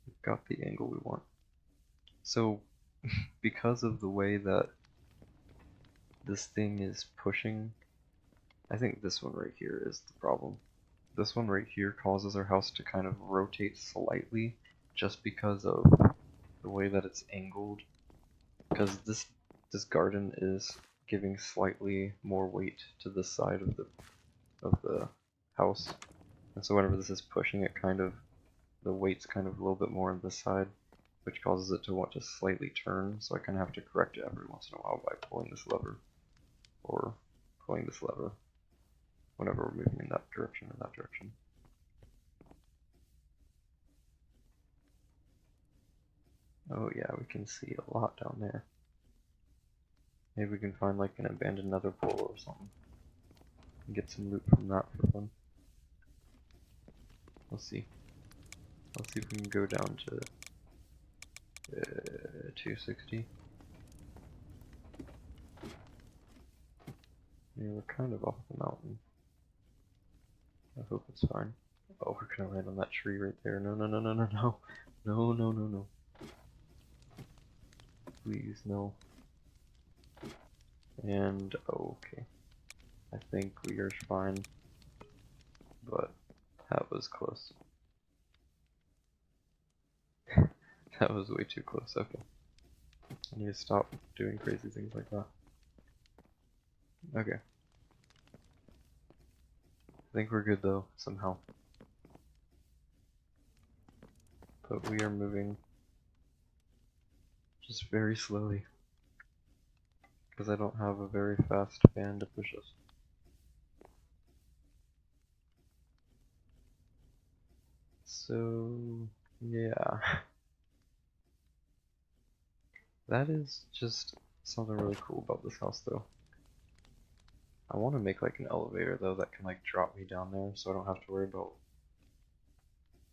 We've got the angle we want. So, because of the way that this thing is pushing, I think this one right here is the problem. This one right here causes our house to kind of rotate slightly just because of the way that it's angled. Because this garden is giving slightly more weight to this side of the house. And so whenever this is pushing it, kind of the weight's kind of a little bit more on this side, which causes it to want to slightly turn, so I kind of have to correct it every once in a while by pulling this lever, or pulling this lever, whenever we're moving in that direction or that direction. Oh yeah, we can see a lot down there. Maybe we can find like an abandoned nether portal or something, and get some loot from that for fun. Let's see. Let's see if we can go down to 260. Yeah, we're kind of off the mountain. I hope it's fine. Oh, we're gonna land on that tree right there. No, no, no, no, no, no. No, no, no, no. Please, no. And, oh, okay. I think we are fine. But, that was close. That was way too close, okay. I need to stop doing crazy things like that. Okay. I think we're good though, somehow. But we are moving just very slowly. Because I don't have a very fast fan to push us. So, yeah. That is just something really cool about this house though. I want to make like an elevator though that can like drop me down there so I don't have to worry about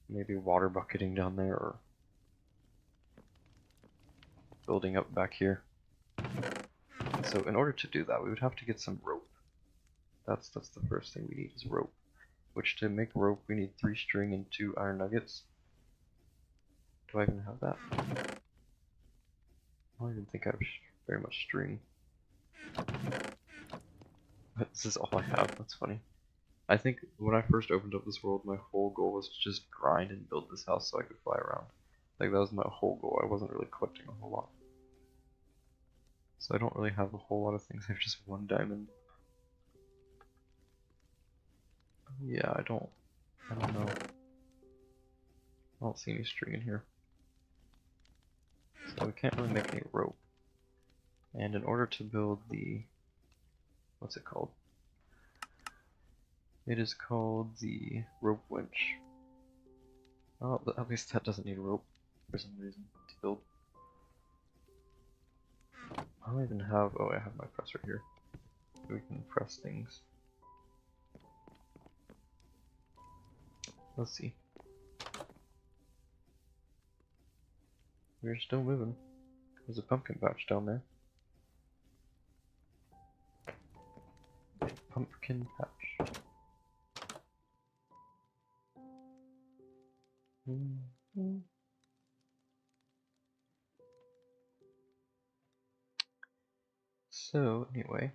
maybe water bucketing down there or building up back here. So in order to do that we would have to get some rope. That's the first thing we need is rope. Which to make rope we need 3 string and 2 iron nuggets. Do I even have that? I don't even think I have very much string. But this is all I have, that's funny. I think when I first opened up this world, my whole goal was to just grind and build this house so I could fly around. Like that was my whole goal, I wasn't really collecting a whole lot. So I don't really have a whole lot of things, I have just 1 diamond. Yeah, I don't know. I don't see any string in here. So we can't really make any rope. And in order to build the, what's it called? It is called the rope winch. Oh, at least that doesn't need a rope for some reason to build. I don't even have, oh, I have my press right here. So we can press things. Let's see. We're still moving. There's a pumpkin patch down there. Pumpkin patch. So, anyway,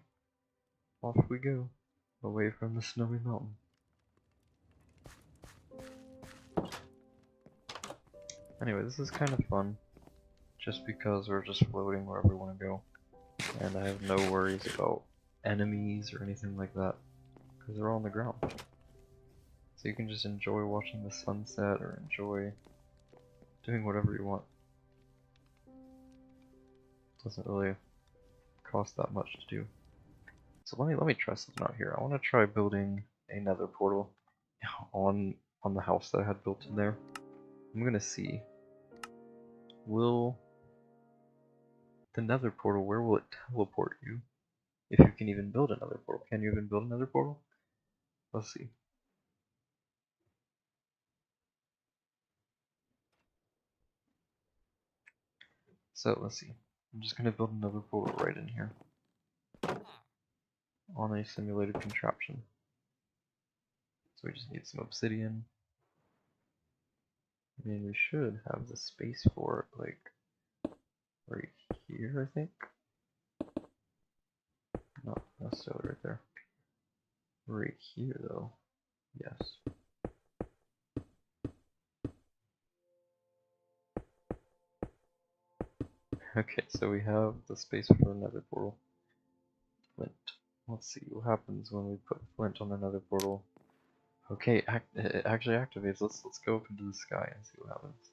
off we go. Away from the snowy mountain. Anyway, this is kind of fun. Just because we're just floating wherever we want to go. And I have no worries about enemies or anything like that. Because they're all on the ground. So you can just enjoy watching the sunset or enjoy doing whatever you want. Doesn't really cost that much to do. So let me try something out here. I want to try building another portal on the house that I had built in there. I'm gonna see. Will the nether portal, where will it teleport you? If you can even build another portal. Can you even build another portal? Let's see. So let's see. I'm just gonna build another portal right in here. On a simulated contraption. So we just need some obsidian. I mean, we should have the space for it, like, right here, I think. Not necessarily right there. Right here, though. Yes. Okay, so we have the space for another portal. Flint. Let's see what happens when we put flint on another portal. Okay, it actually activates. Let's go up into the sky and see what happens.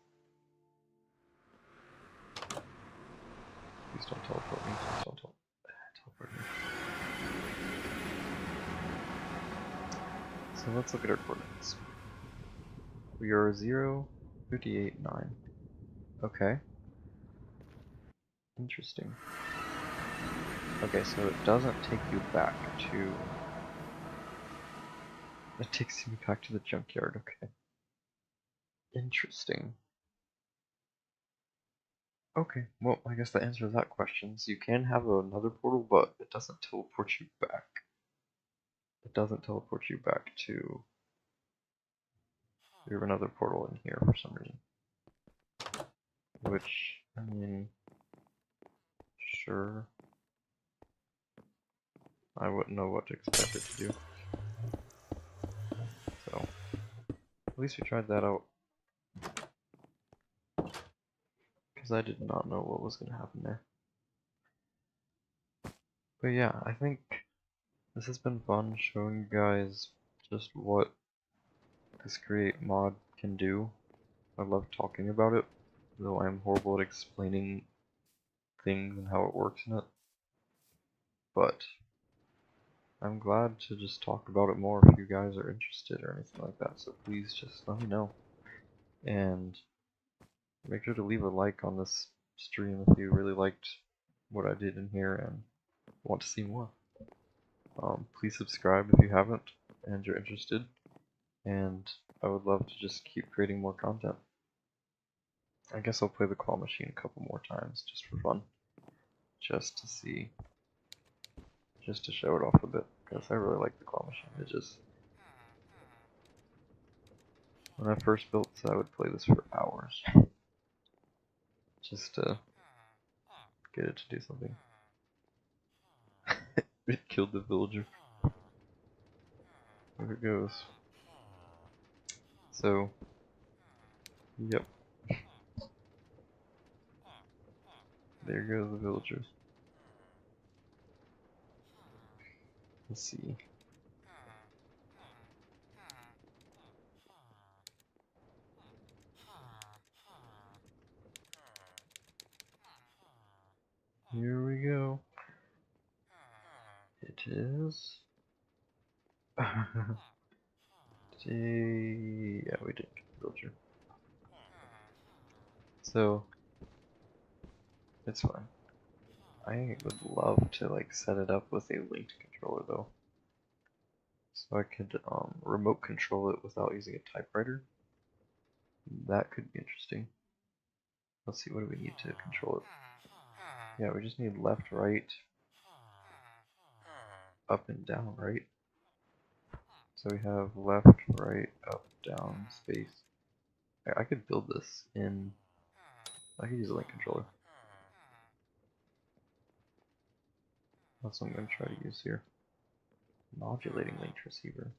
Please don't teleport me. Please don't teleport me. So let's look at our coordinates. We are 0, 58, 9. Okay. Interesting. Okay, so it doesn't take you back to... It takes you back to the junkyard, okay. Interesting. Okay, well, I guess that answers that question. So you can have another portal, but it doesn't teleport you back. It doesn't teleport you back to... We have another portal in here for some reason. Which, I mean... Sure. I wouldn't know what to expect it to do. So, at least we tried that out. Because I did not know what was going to happen there. But yeah, I think this has been fun showing you guys just what this create mod can do. I love talking about it, though I'm horrible at explaining things and how it works in it. But I'm glad to just talk about it more if you guys are interested or anything like that, so please just let me know. And make sure to leave a like on this stream if you really liked what I did in here and want to see more. Please subscribe if you haven't and you're interested, and I would love to just keep creating more content. I guess I'll play the claw machine a couple more times just for fun, just to see, just to show it off a bit, because I really like the claw machine. It just, when I first built this, I would play this for hours, just to get it to do something. It killed the villager. There it goes. So, yep. There go the villagers. Let's see. Yeah, we did get the villager. So, it's fine. I would love to like set it up with a linked controller though. So I could remote control it without using a typewriter. That could be interesting. Let's see, what do we need to control it? Yeah, we just need left, right, up, and down, right? So we have left, right, up, down, space. I could build this in... I could use a link controller. That's what I'm going to try to use here. Modulating linked receiver.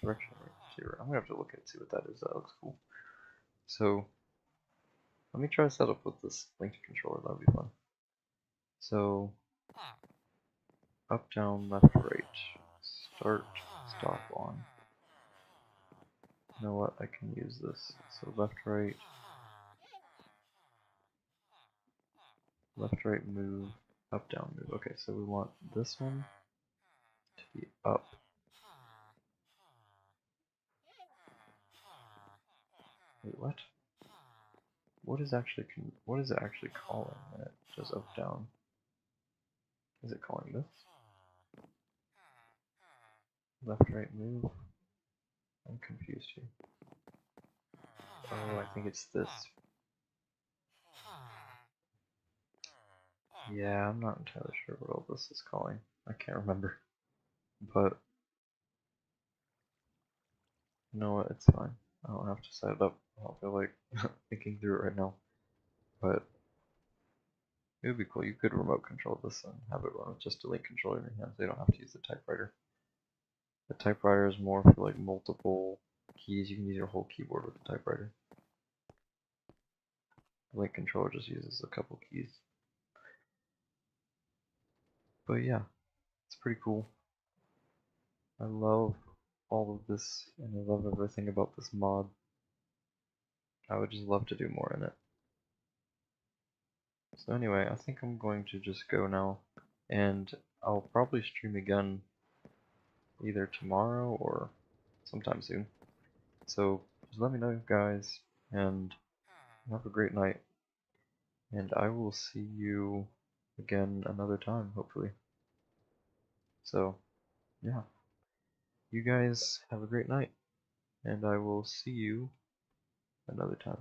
Directional linked receiver. I'm going to have to look at see what that is. That looks cool. So, let me try to set up with this linked controller. That'll be fun. So, up, down, left, right. Start, stop, on. You know what? I can use this. So left, right, move, up, down, move. Okay, so we want this one to be up. Wait, what? What is it actually calling when it does up, down? Is it calling this? Left, right, move? I'm confused here. Oh, I think it's this. Yeah, I'm not entirely sure what all this is calling. I can't remember. But, you know what, it's fine. I don't have to set it up. I don't feel like thinking through it right now. But, it would be cool. You could remote control this and have it run with just a link controller in your hands. So you don't have to use the typewriter. The typewriter is more for like multiple keys. You can use your whole keyboard with the typewriter. The link controller just uses a couple keys. But yeah, it's pretty cool. I love all of this, and I love everything about this mod. I would just love to do more in it. So anyway, I think I'm going to just go now, and I'll probably stream again either tomorrow or sometime soon. So just let me know, guys, and have a great night. And I will see you again another time, hopefully. So, yeah. You guys have a great night, and I will see you another time.